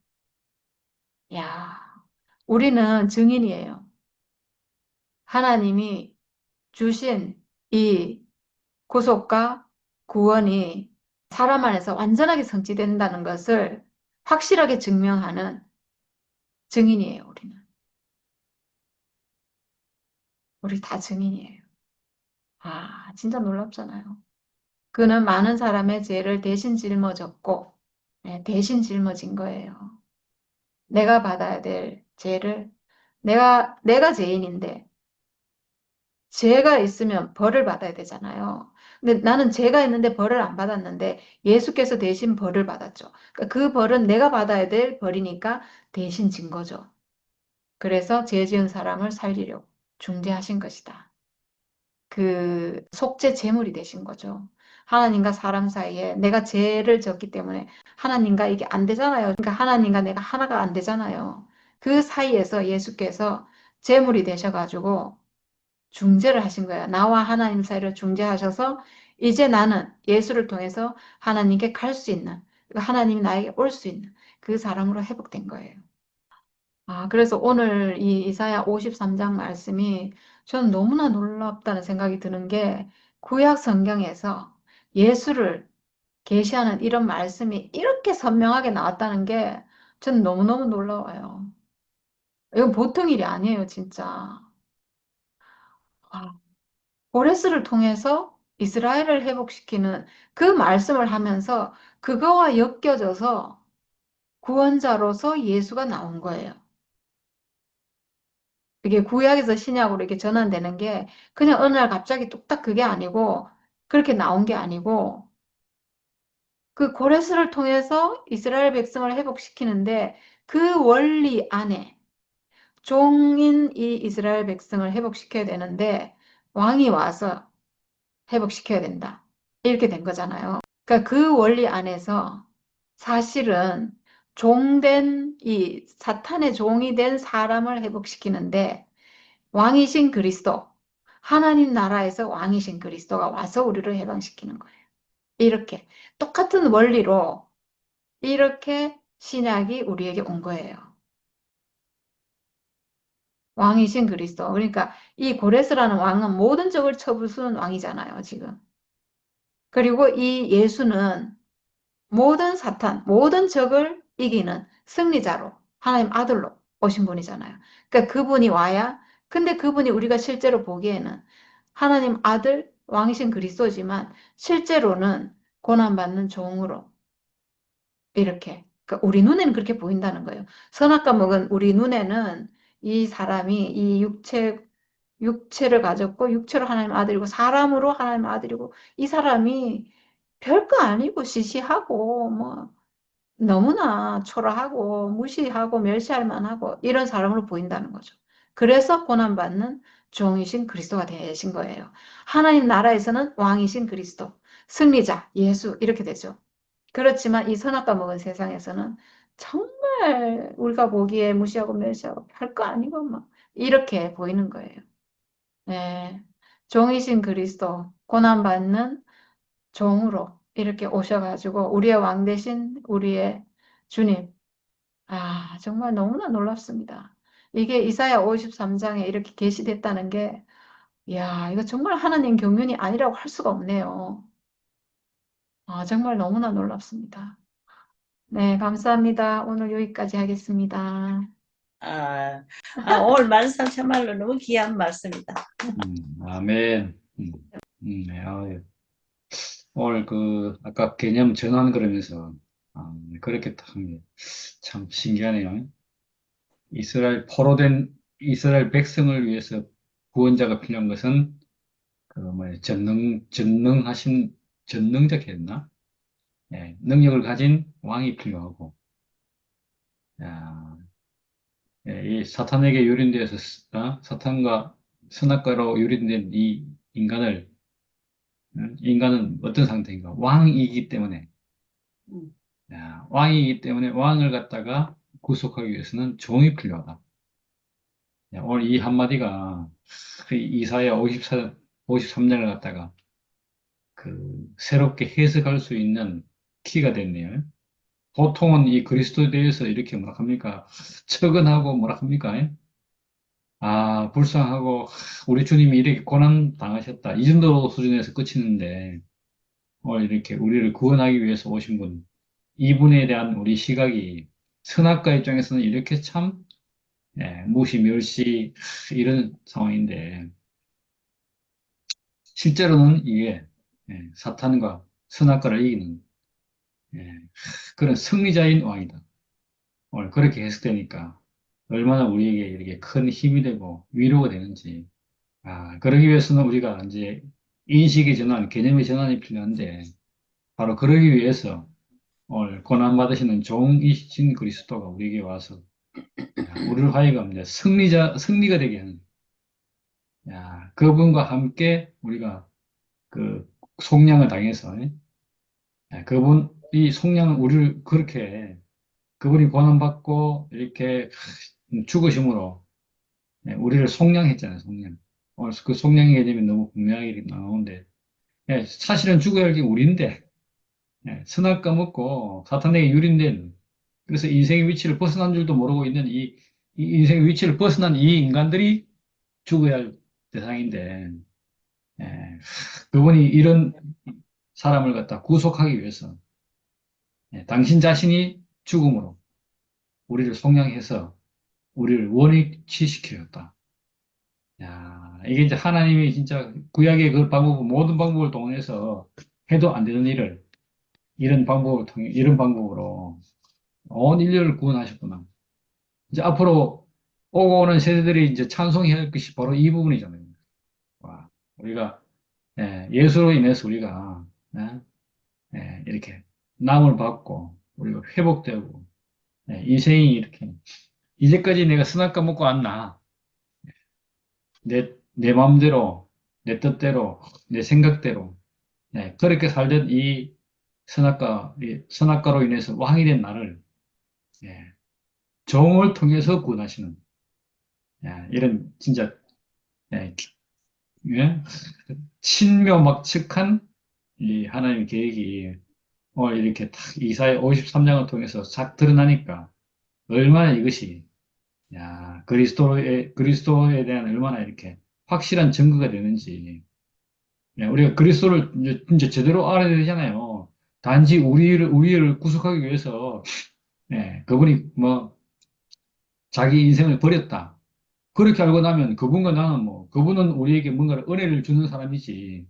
야, 우리는 증인이에요. 하나님이 주신 이 구속과 구원이 사람 안에서 완전하게 성취된다는 것을 확실하게 증명하는 증인이에요, 우리는. 우리 다 증인이에요. 아, 진짜 놀랍잖아요. 그는 많은 사람의 죄를 대신 짊어졌고, 네, 대신 짊어진 거예요. 내가 받아야 될 죄를, 내가 죄인인데, 죄가 있으면 벌을 받아야 되잖아요. 근데 나는 죄가 있는데 벌을 안 받았는데 예수께서 대신 벌을 받았죠. 그러니까 그 벌은 내가 받아야 될 벌이니까 대신 진 거죠. 그래서 죄 지은 사람을 살리려고 중재하신 것이다. 그 속죄 제물이 되신 거죠. 하나님과 사람 사이에 내가 죄를 졌기 때문에 하나님과 이게 안 되잖아요. 그러니까 하나님과 내가 하나가 안 되잖아요. 그 사이에서 예수께서 제물이 되셔가지고 중재를 하신 거예요. 나와 하나님 사이를 중재하셔서 이제 나는 예수를 통해서 하나님께 갈 수 있는, 하나님이 나에게 올 수 있는 그 사람으로 회복된 거예요. 아, 그래서 오늘 이 이사야 53장 말씀이 저는 너무나 놀랍다는 생각이 드는 게 구약 성경에서 예수를 계시하는 이런 말씀이 이렇게 선명하게 나왔다는 게 저는 너무너무 놀라워요. 이건 보통 일이 아니에요, 진짜. 아, 고레스를 통해서 이스라엘을 회복시키는 그 말씀을 하면서 그거와 엮여져서 구원자로서 예수가 나온 거예요. 이게 구약에서 신약으로 이렇게 전환되는 게 그냥 어느 날 갑자기 뚝딱 그게 아니고 그렇게 나온 게 아니고 그 고레스를 통해서 이스라엘 백성을 회복시키는데 그 원리 안에 종인 이 이스라엘 백성을 회복시켜야 되는데 왕이 와서 회복시켜야 된다. 이렇게 된 거잖아요. 그러니까 그 원리 안에서 사실은 종된 이 사탄의 종이 된 사람을 회복시키는데 왕이신 그리스도, 하나님 나라에서 왕이신 그리스도가 와서 우리를 해방시키는 거예요. 이렇게 똑같은 원리로 이렇게 신약이 우리에게 온 거예요. 왕이신 그리스도. 그러니까 이 고레스라는 왕은 모든 적을 쳐부수는 왕이잖아요, 지금. 그리고 이 예수는 모든 사탄, 모든 적을 이기는 승리자로 하나님 아들로 오신 분이잖아요. 그러니까 그분이 와야, 근데 그분이 우리가 실제로 보기에는 하나님 아들 왕이신 그리스도지만 실제로는 고난받는 종으로 이렇게 그러니까 우리 눈에는 그렇게 보인다는 거예요. 선악과 먹은 우리 눈에는 이 사람이 이 육체를 가졌고 육체로 하나님 아들이고 사람으로 하나님 아들이고 이 사람이 별거 아니고 시시하고 뭐 너무나 초라하고 무시하고 멸시할 만하고 이런 사람으로 보인다는 거죠. 그래서 고난받는 종이신 그리스도가 되신 거예요. 하나님 나라에서는 왕이신 그리스도, 승리자, 예수 이렇게 되죠. 그렇지만 이 선악과 먹은 세상에서는 정말 우리가 보기에 무시하고 멸시하고 별거 아니고 막 이렇게 보이는 거예요. 네. 종이신 그리스도, 고난받는 종으로 이렇게 오셔가지고 우리의 왕 대신 우리의 주님. 아, 정말 너무나 놀랍습니다. 이게 이사야 53장에 이렇게 게시됐다는 게, 이야, 이거 정말 하나님 경륜이 아니라고 할 수가 없네요. 아, 정말 너무나 놀랍습니다. 네, 감사합니다. 오늘 여기까지 하겠습니다. 아, 오늘 말씀 참말로 너무 귀한 말씀이다. 아멘. 네, 오늘 아까 개념 전환 그러면서, 그렇게 참 신기하네요. 포로된 이스라엘 백성을 위해서 구원자가 필요한 것은, 전능적 했나? 예, 능력을 가진 왕이 필요하고, 야, 예, 이 사탄에게 유린되어서, 사탄과 선악과로 유린된 이 인간은 어떤 상태인가? 왕이기 때문에, 음. 왕이기 때문에 왕을 갖다가 구속하기 위해서는 종이 필요하다. 오늘 이 한마디가 이사야 53장을 갖다가 새롭게 해석할 수 있는 키가 됐네요. 보통은 이 그리스도에 대해서 이렇게 뭐라 합니까? 측은하고 뭐라 합니까? 불쌍하고 우리 주님이 이렇게 고난 당하셨다. 이 정도 수준에서 끝이는데 오늘 이렇게 우리를 구원하기 위해서 오신 분, 이분에 대한 우리 시각이 선악과 입장에서는 이렇게 참 무시, 멸시 이런 상황인데 실제로는 이게 사탄과 선악과를 이기는 예, 그런 승리자인 왕이다. 오늘 그렇게 해석되니까 얼마나 우리에게 이렇게 큰 힘이 되고 위로가 되는지 그러기 위해서는 우리가 이제 인식의 전환, 개념의 전환이 필요한데 바로 그러기 위해서 오늘 고난받으시는 종이신 그리스도가 우리에게 와서 우리를 하여금 이제 승리가 되게 하는 그분과 함께 우리가 그 속량을 당해서 그분이 속량을 우리를 그렇게 그분이 고난받고 이렇게 죽으심으로 우리를 속량했잖아요, 속량. 오늘 그 속량의 개념이 너무 분명하게 나오는데 사실은 죽어야 할 게 우리인데 선악 까먹고 사탄에게 유린된 그래서 인생의 위치를 벗어난 줄도 모르고 있는 이 인생의 위치를 벗어난 이 인간들이 죽어야 할 대상인데 그분이 이런 사람을 갖다 구속하기 위해서 당신 자신이 죽음으로 우리를 속량해서 우리를 원위치시켰다. 이게 이제 하나님이 진짜 구약의 그 방법, 모든 방법을 동원해서 해도 안 되는 일을 이런 방법으로 온 인류를 구원하셨구나. 이제 앞으로 오고 오는 세대들이 이제 찬송해야 할 것이 바로 이 부분이잖아요. 우리가 예수로 인해서 우리가 이렇게 남을 받고 우리가 회복되고 인생이 이렇게 이제까지 내가 선악과 먹고 왔나 내 마음대로 내 뜻대로 내 생각대로 그렇게 살던 이 선악과로 인해서 왕이 된 나를 종을 통해서 구원하시는 이런 진짜 예, 예? 신묘막측한 이 하나님의 계획이 오늘 이렇게 딱 이사야 53장을 통해서 싹 드러나니까 얼마나 이것이 그리스도에 대한 얼마나 이렇게 확실한 증거가 되는지 우리가 그리스도를 이제 제대로 알아야 되잖아요. 단지 우리를 구속하기 위해서 그분이 뭐 자기 인생을 버렸다. 그렇게 알고 나면 그분과 나는 그분은 우리에게 뭔가 은혜를 주는 사람이지.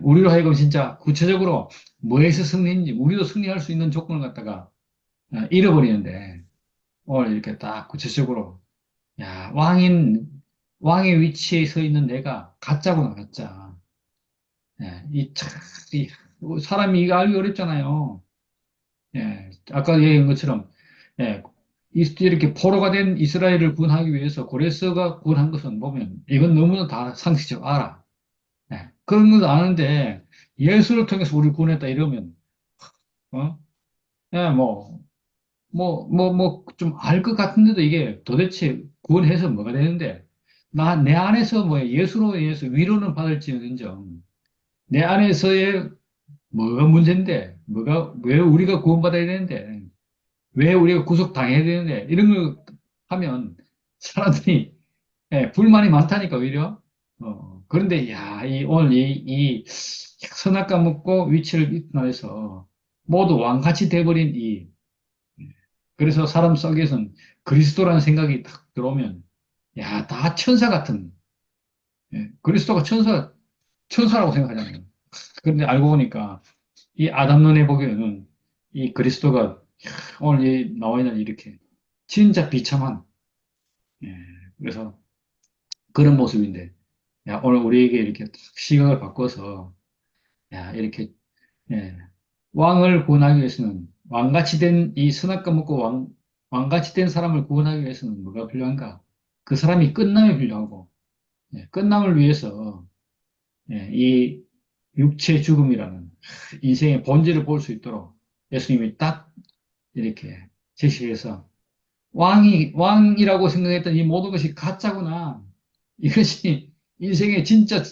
우리로 하여금 진짜 구체적으로 뭐에서 승리인지, 우리도 승리할 수 있는 조건을 갖다가 잃어버리는데, 오늘 이렇게 딱 구체적으로, 야, 왕의 위치에 서 있는 내가 가짜구나, 가짜. 예, 사람이 이거 알기 어렵잖아요. 예, 아까 얘기한 것처럼, 예, 이렇게 포로가 된 이스라엘을 구원하기 위해서 고레스가 구원한 것은 보면, 이건 너무나 다 상식적 알아. 예, 그런 것도 아는데, 예수를 통해서 우리를 구원했다 이러면, 어? 예, 좀 알 것 같은데도 이게 도대체 구원해서 뭐가 되는데, 내 안에서 예수로 인해서 위로는 받을지는 인정. 내 안에서의 뭐가 문제인데, 왜 우리가 구원받아야 되는데, 왜 우리가 구속당해야 되는데, 이런 걸 하면 사람들이, 불만이 많다니까, 오히려. 그런데, 야, 오늘 이 선악과 먹고 위치를 이탈해서 모두 왕같이 돼버린 그래서 사람 속에선 그리스도라는 생각이 딱 들어오면, 야, 다 천사 같은, 그리스도가 천사라고 생각하잖아요. 그런데 알고 보니까, 이 아담론에 보기에는 이 그리스도가 오늘 나와 있는 이렇게 진짜 비참한, 예, 그래서 그런 모습인데, 야, 오늘 우리에게 이렇게 딱 시각을 바꿔서, 야, 이렇게, 예, 왕을 구원하기 위해서는, 왕같이 된 이 선악과 먹고 왕같이 된 사람을 구원하기 위해서는 뭐가 필요한가? 그 사람이 끝남이 필요하고, 끝남을 위해서, 이 육체 죽음이라는 인생의 본질을 볼 수 있도록 예수님이 딱 이렇게 제시해서 왕이라고 생각했던 이 모든 것이 가짜구나. 이것이 인생의 진짜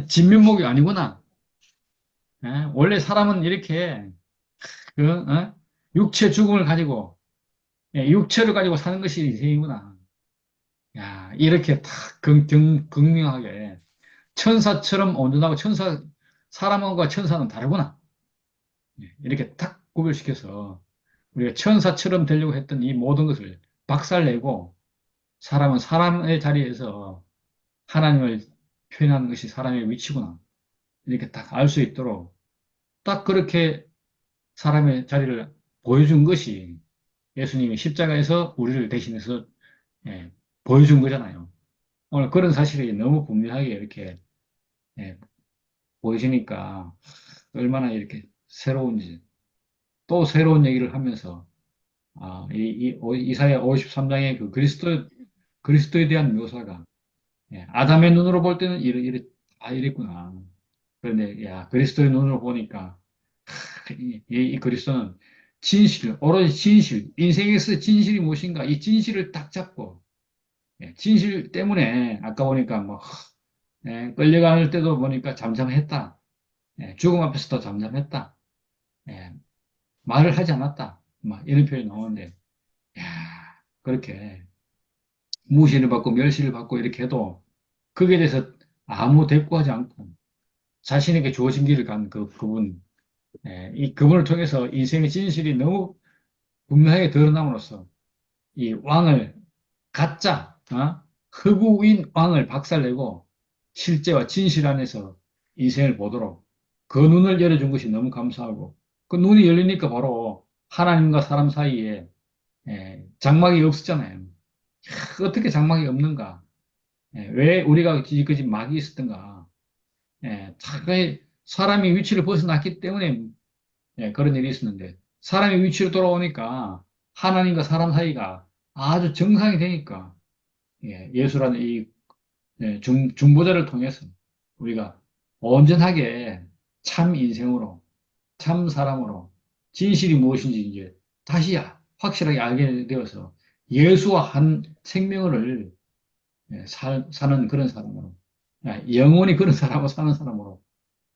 진면목이 아니구나. 원래 사람은 이렇게 육체 죽음을 가지고 육체를 가지고 사는 것이 인생이구나. 야, 이렇게 딱 극명하게 천사처럼 온전하고 사람과 천사는 다르구나. 이렇게 딱 구별시켜서 우리가 천사처럼 되려고 했던 이 모든 것을 박살내고 사람은 사람의 자리에서 하나님을 표현하는 것이 사람의 위치구나. 이렇게 딱 알 수 있도록 딱 그렇게 사람의 자리를 보여준 것이 예수님이 십자가에서 우리를 대신해서 예, 보여준 거잖아요. 오늘 그런 사실이 너무 분명하게 이렇게 예, 보여지니까 얼마나 이렇게 새로운지 또 새로운 얘기를 하면서 이사야 53장의 그 그리스도에 대한 묘사가 아담의 눈으로 볼 때는 이랬구나. 그런데 야 그리스도의 눈으로 보니까 이 그리스도는 오로지 진실, 인생에서 진실이 무엇인가 이 진실을 딱 잡고 진실 때문에 아까 보니까 끌려갈 때도 보니까 잠잠했다. 죽음 앞에서도 잠잠했다. 예, 말을 하지 않았다. 막 이런 표현이 나오는데 야 그렇게 무시를 받고 멸시를 받고 이렇게 해도 거기에 대해서 아무 대꾸하지 않고 자신에게 주어진 길을 간 그분, 이 그분을 통해서 인생의 진실이 너무 분명하게 드러남으로써 이 왕을 가짜, 흑우인 왕을 박살내고 실제와 진실 안에서 인생을 보도록 그 눈을 열어준 것이 너무 감사하고 그 눈이 열리니까 바로 하나님과 사람 사이에 장막이 없었잖아요. 어떻게 장막이 없는가? 왜 우리가 지금까지 막이 있었던가? 자기 사람이 위치를 벗어났기 때문에 그런 일이 있었는데 사람이 위치로 돌아오니까 하나님과 사람 사이가 아주 정상이 되니까 예수라는 이 중보자를 통해서 우리가 온전하게 참 인생으로 참 사람으로 진실이 무엇인지 이제 다시 확실하게 알게 되어서 예수와 한 생명을 사는 그런 사람으로 영원히 그런 사람으로 사는 사람으로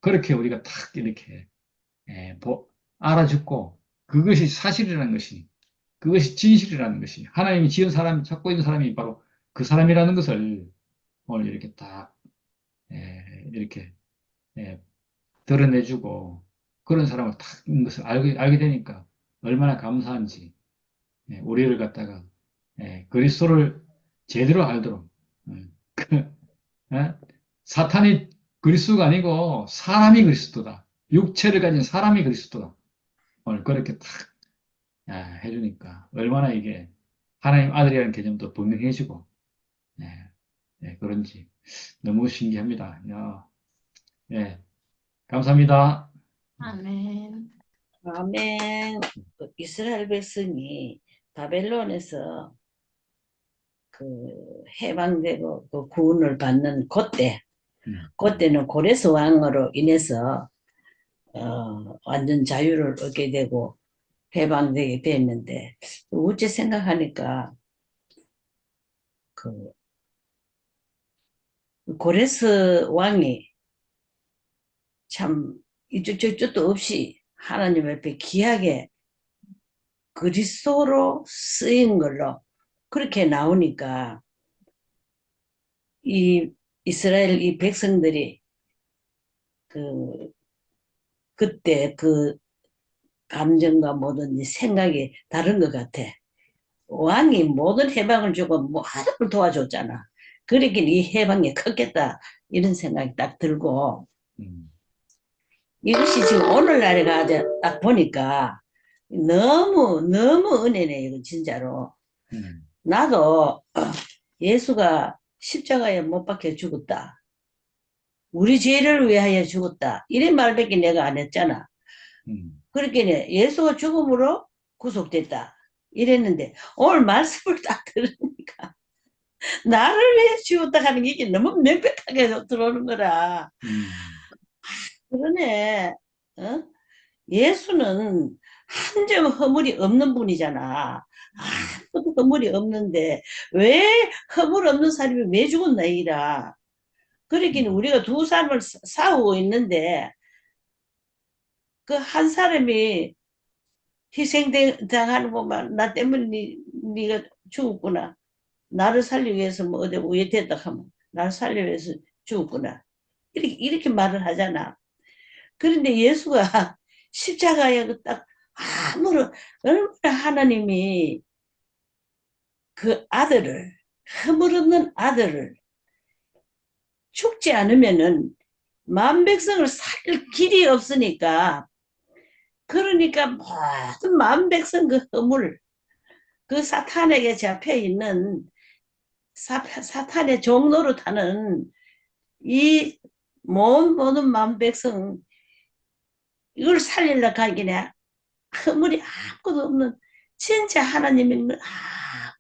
그렇게 우리가 탁 이렇게 알아듣고 그것이 사실이라는 것이 그것이 진실이라는 것이 하나님이 지은 사람 찾고 있는 사람이 바로 그 사람이라는 것을 오늘 이렇게 딱 이렇게 예, 드러내주고 그런 사람을 탁 있는 것을 알게 되니까 얼마나 감사한지 우리를 갖다가 그리스도를 제대로 알도록 예? 사탄이 그리스도가 아니고 사람이 그리스도다. 육체를 가진 사람이 그리스도다. 오늘 그렇게 딱 해주니까 얼마나 이게 하나님 아들이라는 개념도 분명해지고 그런지 너무 신기합니다. 야, 예, 감사합니다. 아멘. 아멘. 그 이스라엘 백성이 바벨론에서 그 해방되고 그 구원을 받는 그때는 고레스 왕으로 인해서 완전 자유를 얻게 되고 해방되게 됐는데 어째 생각하니까 그 고레스 왕이 참 이쪽 저쪽도 없이 하나님 앞에 귀하게 그리스도로 쓰인 걸로 그렇게 나오니까 이 이스라엘 이 백성들이 그때 그 감정과 뭐든지 생각이 다른 것 같아. 왕이 모든 해방을 주고 뭐 하나를 도와줬잖아. 그러긴 이 해방이 컸겠다 이런 생각이 딱 들고 이것이 지금 오늘날에 가서 딱 보니까 너무 은혜네 이거 진짜로. 나도 예수가 십자가에 못 박혀 죽었다. 우리 죄를 위하여 죽었다. 이런 말밖에 내가 안 했잖아. 그렇게 예수가 죽음으로 구속됐다. 이랬는데 오늘 말씀을 딱 들으니까 나를 위해 죽었다 하는 게 이게 너무 명백하게 들어오는 거라. 그러네. 어? 예수는 한 점 허물이 없는 분이잖아. 아무도 허물이 없는데 왜 허물 없는 사람이 왜 죽었나 이라. 그러기는 우리가 두 사람을 싸우고 있는데 그 한 사람이 희생당하는 것만 나 때문에 네가 죽었구나. 나를 살리기 위해서 뭐 어디 위에 됐다 하면 나를 살리기 위해서 죽었구나. 이렇게 말을 하잖아. 그런데 예수가 십자가에 딱 아무런 얼마나 하나님이 그 아들을 허물 없는 아들을 죽지 않으면은 만백성을 살릴 길이 없으니까 그러니까 모든 만백성 그 허물 그 사탄에게 잡혀 있는 사탄의 종로로 타는 이 모든 만백성 이걸 살리려고 하기에 허물이 아무것도 없는 진짜 하나님이 너무나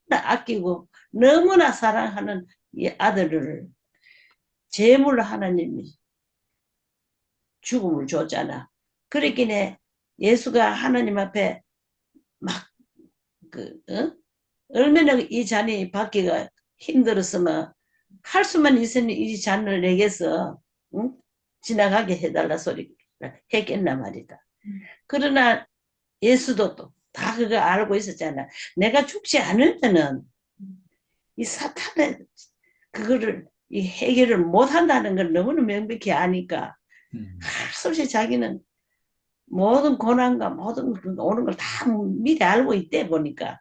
아끼고 너무나 사랑하는 이 아들을 제물로 하나님이 죽음을 줬잖아. 그랬기에 예수가 하나님 앞에 막 얼마나 이 잔이 받기가 힘들었으면 할 수만 있으면 이 잔을 내게서 지나가게 해달라 소리를 했겠나 말이다. 그러나 예수도 또 다 그거 알고 있었잖아. 내가 죽지 않으면은 이 사탄의 그거를 이 해결을 못한다는 걸 너무나 명백히 아니까 할 수 없이 자기는 모든 고난과 모든 오는 걸 다 미리 알고 있대 보니까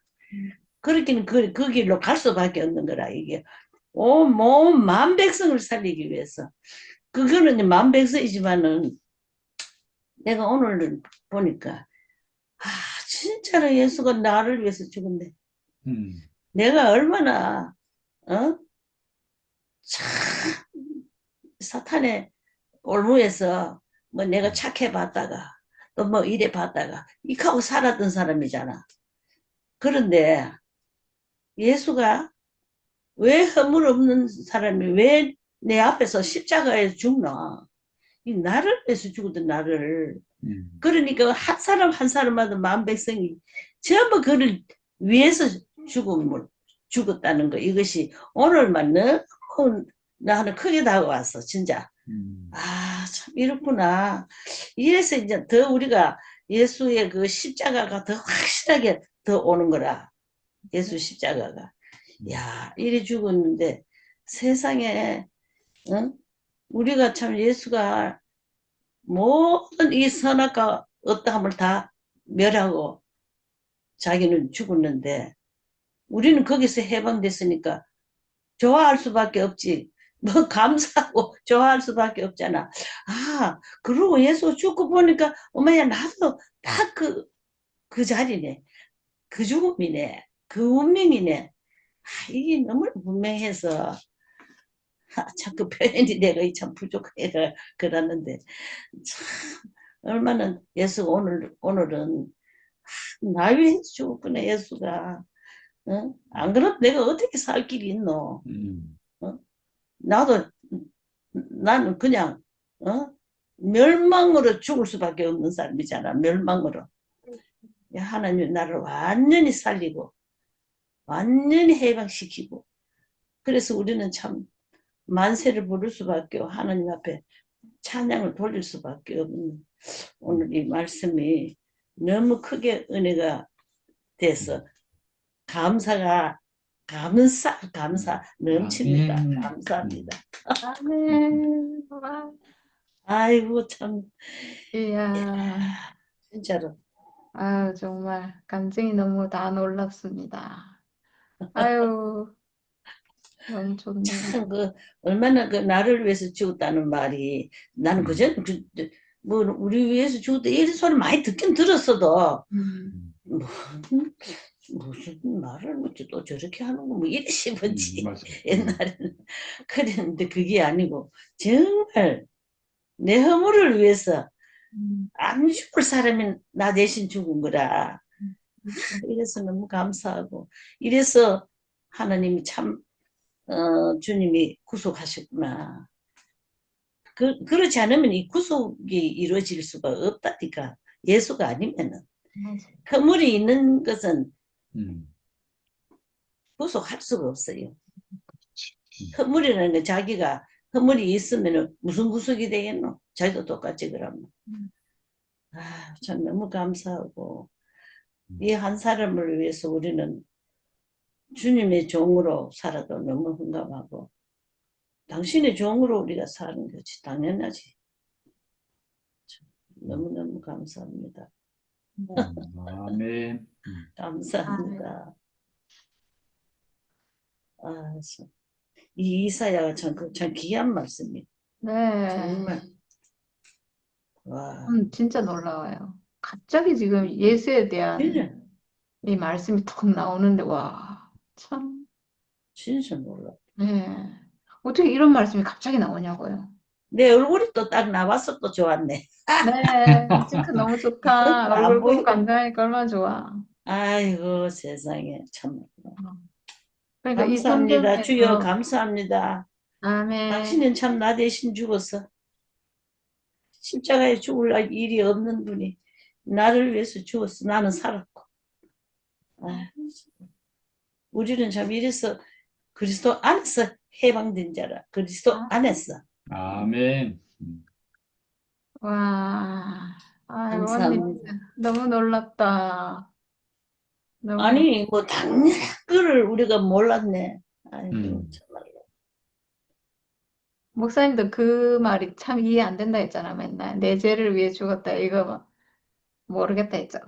그렇게는 그 길로 갈 수밖에 없는 거라 이게 온 만백성을 살리기 위해서 그거는 만백성이지만은 내가 오늘 보니까 진짜로 예수가 나를 위해서 죽었네. 내가 얼마나 참 사탄의 올무에서 뭐 내가 착해 봤다가 또 뭐 이래 봤다가 이하고 살았던 사람이잖아. 그런데 예수가 왜 허물 없는 사람이 왜 내 앞에서 십자가에 죽나? 나를 위해서 죽었던 나를. 그러니까 한 사람 한 사람마다 만백성이 전부 그를 위해서 죽었다는 거. 이것이 오늘만 너무 나는 크게 다가왔어 진짜. 참 이렇구나. 이래서 이제 더 우리가 예수의 그 십자가가 더 확실하게 더 오는 거라. 예수 십자가가. 야, 이래 죽었는데 세상에 우리가 참 예수가 모든 이 선악과 어떠함을 다 멸하고 자기는 죽었는데 우리는 거기서 해방됐으니까 좋아할 수밖에 없지. 뭐 감사하고 좋아할 수밖에 없잖아. 그러고 예수 죽고 보니까 어머야 나도 다 그 자리네. 그 죽음이네. 그 운명이네. 이게 너무 분명해서 자꾸 표현이 내가 참 부족해 그러는데 참 얼마나 예수가 오늘은 나 위해 죽었구나 예수가. 어? 안 그러면 내가 어떻게 살 길이 있노? 어? 나도 나는 그냥 멸망으로 죽을 수밖에 없는 삶이잖아. 멸망으로. 하나님 나를 완전히 살리고 완전히 해방시키고 그래서 우리는 참 만세를 부를 수밖에 없고 하나님 앞에 찬양을 돌릴 수밖에 없는 오늘 이 말씀이 너무 크게 은혜가 돼서 감사 넘칩니다. 아멘. 감사합니다. 아멘. 와, 아이고 참 이야. 진짜로 아유, 정말 감정이 너무 다 놀랍습니다. 아유, 너무 좋네요. 참 얼마나 나를 위해서 죽었다는 말이 나는 그전 뭐 우리 위해서 죽었다 이런 소리 많이 듣긴 들었어도 음, 무슨 말을 뭐지 또 저렇게 하는 거 뭐 이래 싶었지 맞아요. 옛날에는 그랬는데 그게 아니고 정말 내 허물을 위해서 음, 안 죽을 사람이 나 대신 죽은 거라 그렇죠. 이래서 너무 감사하고 이래서 하나님이 참 주님이 구속하셨구나. 그렇지 않으면 이 구속이 이루어질 수가 없다니까. 예수가 아니면은. 맞아요. 허물이 있는 것은 음. 구속할 수가 없어요. 허물이라는 건 자기가 허물이 있으면 무슨 구속이 되겠노? 자기도 똑같이 그러면. 참 너무 감사하고 이 한 사람을 위해서 우리는 주님의 종으로 살아도 너무 흥감하고 당신의 종으로 우리가 사는 거지. 당연하지. 너무너무 감사합니다. 아멘. 감사합니다. 이 이사야가 참 귀한 말씀이에요. 네. 정말. 와. 진짜 놀라워요. 갑자기 지금 예수에 대한 진짜, 이 말씀이 툭 나오는데, 와, 참, 진짜 놀라. 네. 어떻게 이런 말씀이 갑자기 나오냐고요. 내 얼굴이 또 딱 나와서 또 좋았네. 네, 징크 너무 좋다. 안 얼굴 보고 보이고. 감사하니까 얼마나 좋아. 아이고 세상에 참. 그러니까 이 감사합니다. 주여 성경에서, 감사합니다. 아멘, 당신은 참 나 대신 죽었어. 십자가에 죽을 일이 없는 분이 나를 위해서 죽었어. 나는 살았고. 우리는 참 이래서 그리스도 안에서 해방된 자라. 그리스도 안에서. 아멘. 와, 아이고, 언니, 감사합니다. 너무 놀랍다. 너무, 아니 뭐 당연한 거를 우리가 몰랐네. 아이고 정말. 목사님도 그 말이 참 이해 안 된다 했잖아, 맨날. 내 죄를 위해 죽었다. 이거 모르겠다 했잖아.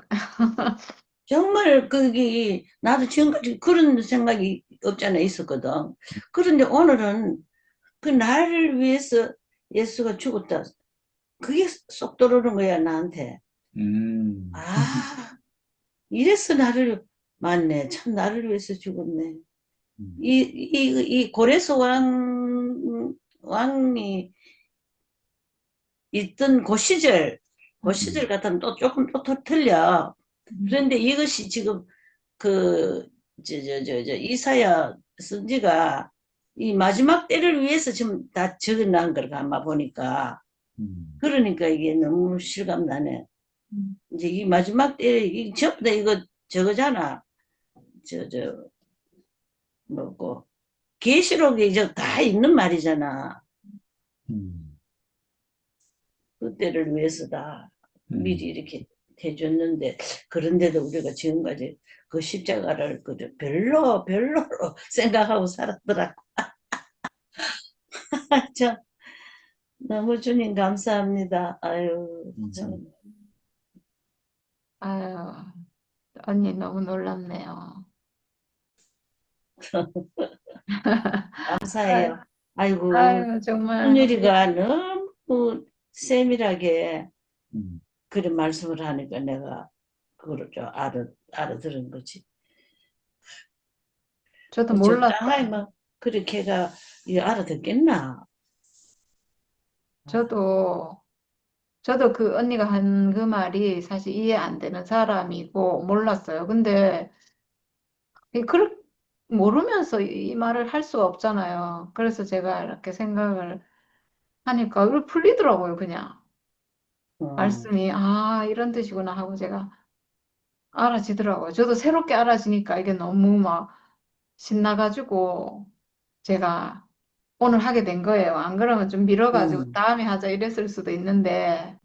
정말 그게 나도 지금까지 그런 생각이 없잖아 있었거든. 그런데 오늘은 그 나를 위해서 예수가 죽었다. 그게 쏙 들어오는 거야 나한테. 이래서 나를 맞네. 참 나를 위해서 죽었네. 이 고레스 왕이 있던 그 시절 같은 또 조금 또 틀려. 그런데 이것이 지금 이사야 선지가 이 마지막 때를 위해서 지금 다 적어놓은 걸 아마 보니까. 그러니까 이게 너무 실감나네. 이제 이 마지막 때, 전부 다 이거 저거잖아. 뭐고. 계시록에 이제 다 있는 말이잖아. 그때를 위해서 다 미리 이렇게 해줬는데, 그런데도 우리가 지금까지 그 십자가를 별로로 생각하고 살았더라고. 참, 너무 주님 감사합니다. 아유, 참. 아유, 언니 너무 놀랍네요. 감사해요. 아이고, 아유, 정말. hun율이가 너무 세밀하게 그런 말씀을 하니까 내가 그걸 좀 알아들은 거지. 저도 뭐 몰랐어요. 적당하게 막 그렇게 해가 이거 알아듣겠나? 저도 저도 그 언니가 한 그 말이 사실 이해 안 되는 사람이고 몰랐어요. 근데 그렇게 모르면서 이 말을 할 수가 없잖아요. 그래서 제가 이렇게 생각을 하니까 이거 풀리더라고요, 그냥. 어, 말씀이, 아, 이런 뜻이구나 하고 제가 알아지더라고요. 저도 새롭게 알아지니까 이게 너무 막 신나가지고 제가 오늘 하게 된 거예요. 안 그러면 좀 미뤄가지고 음. 다음에 하자 이랬을 수도 있는데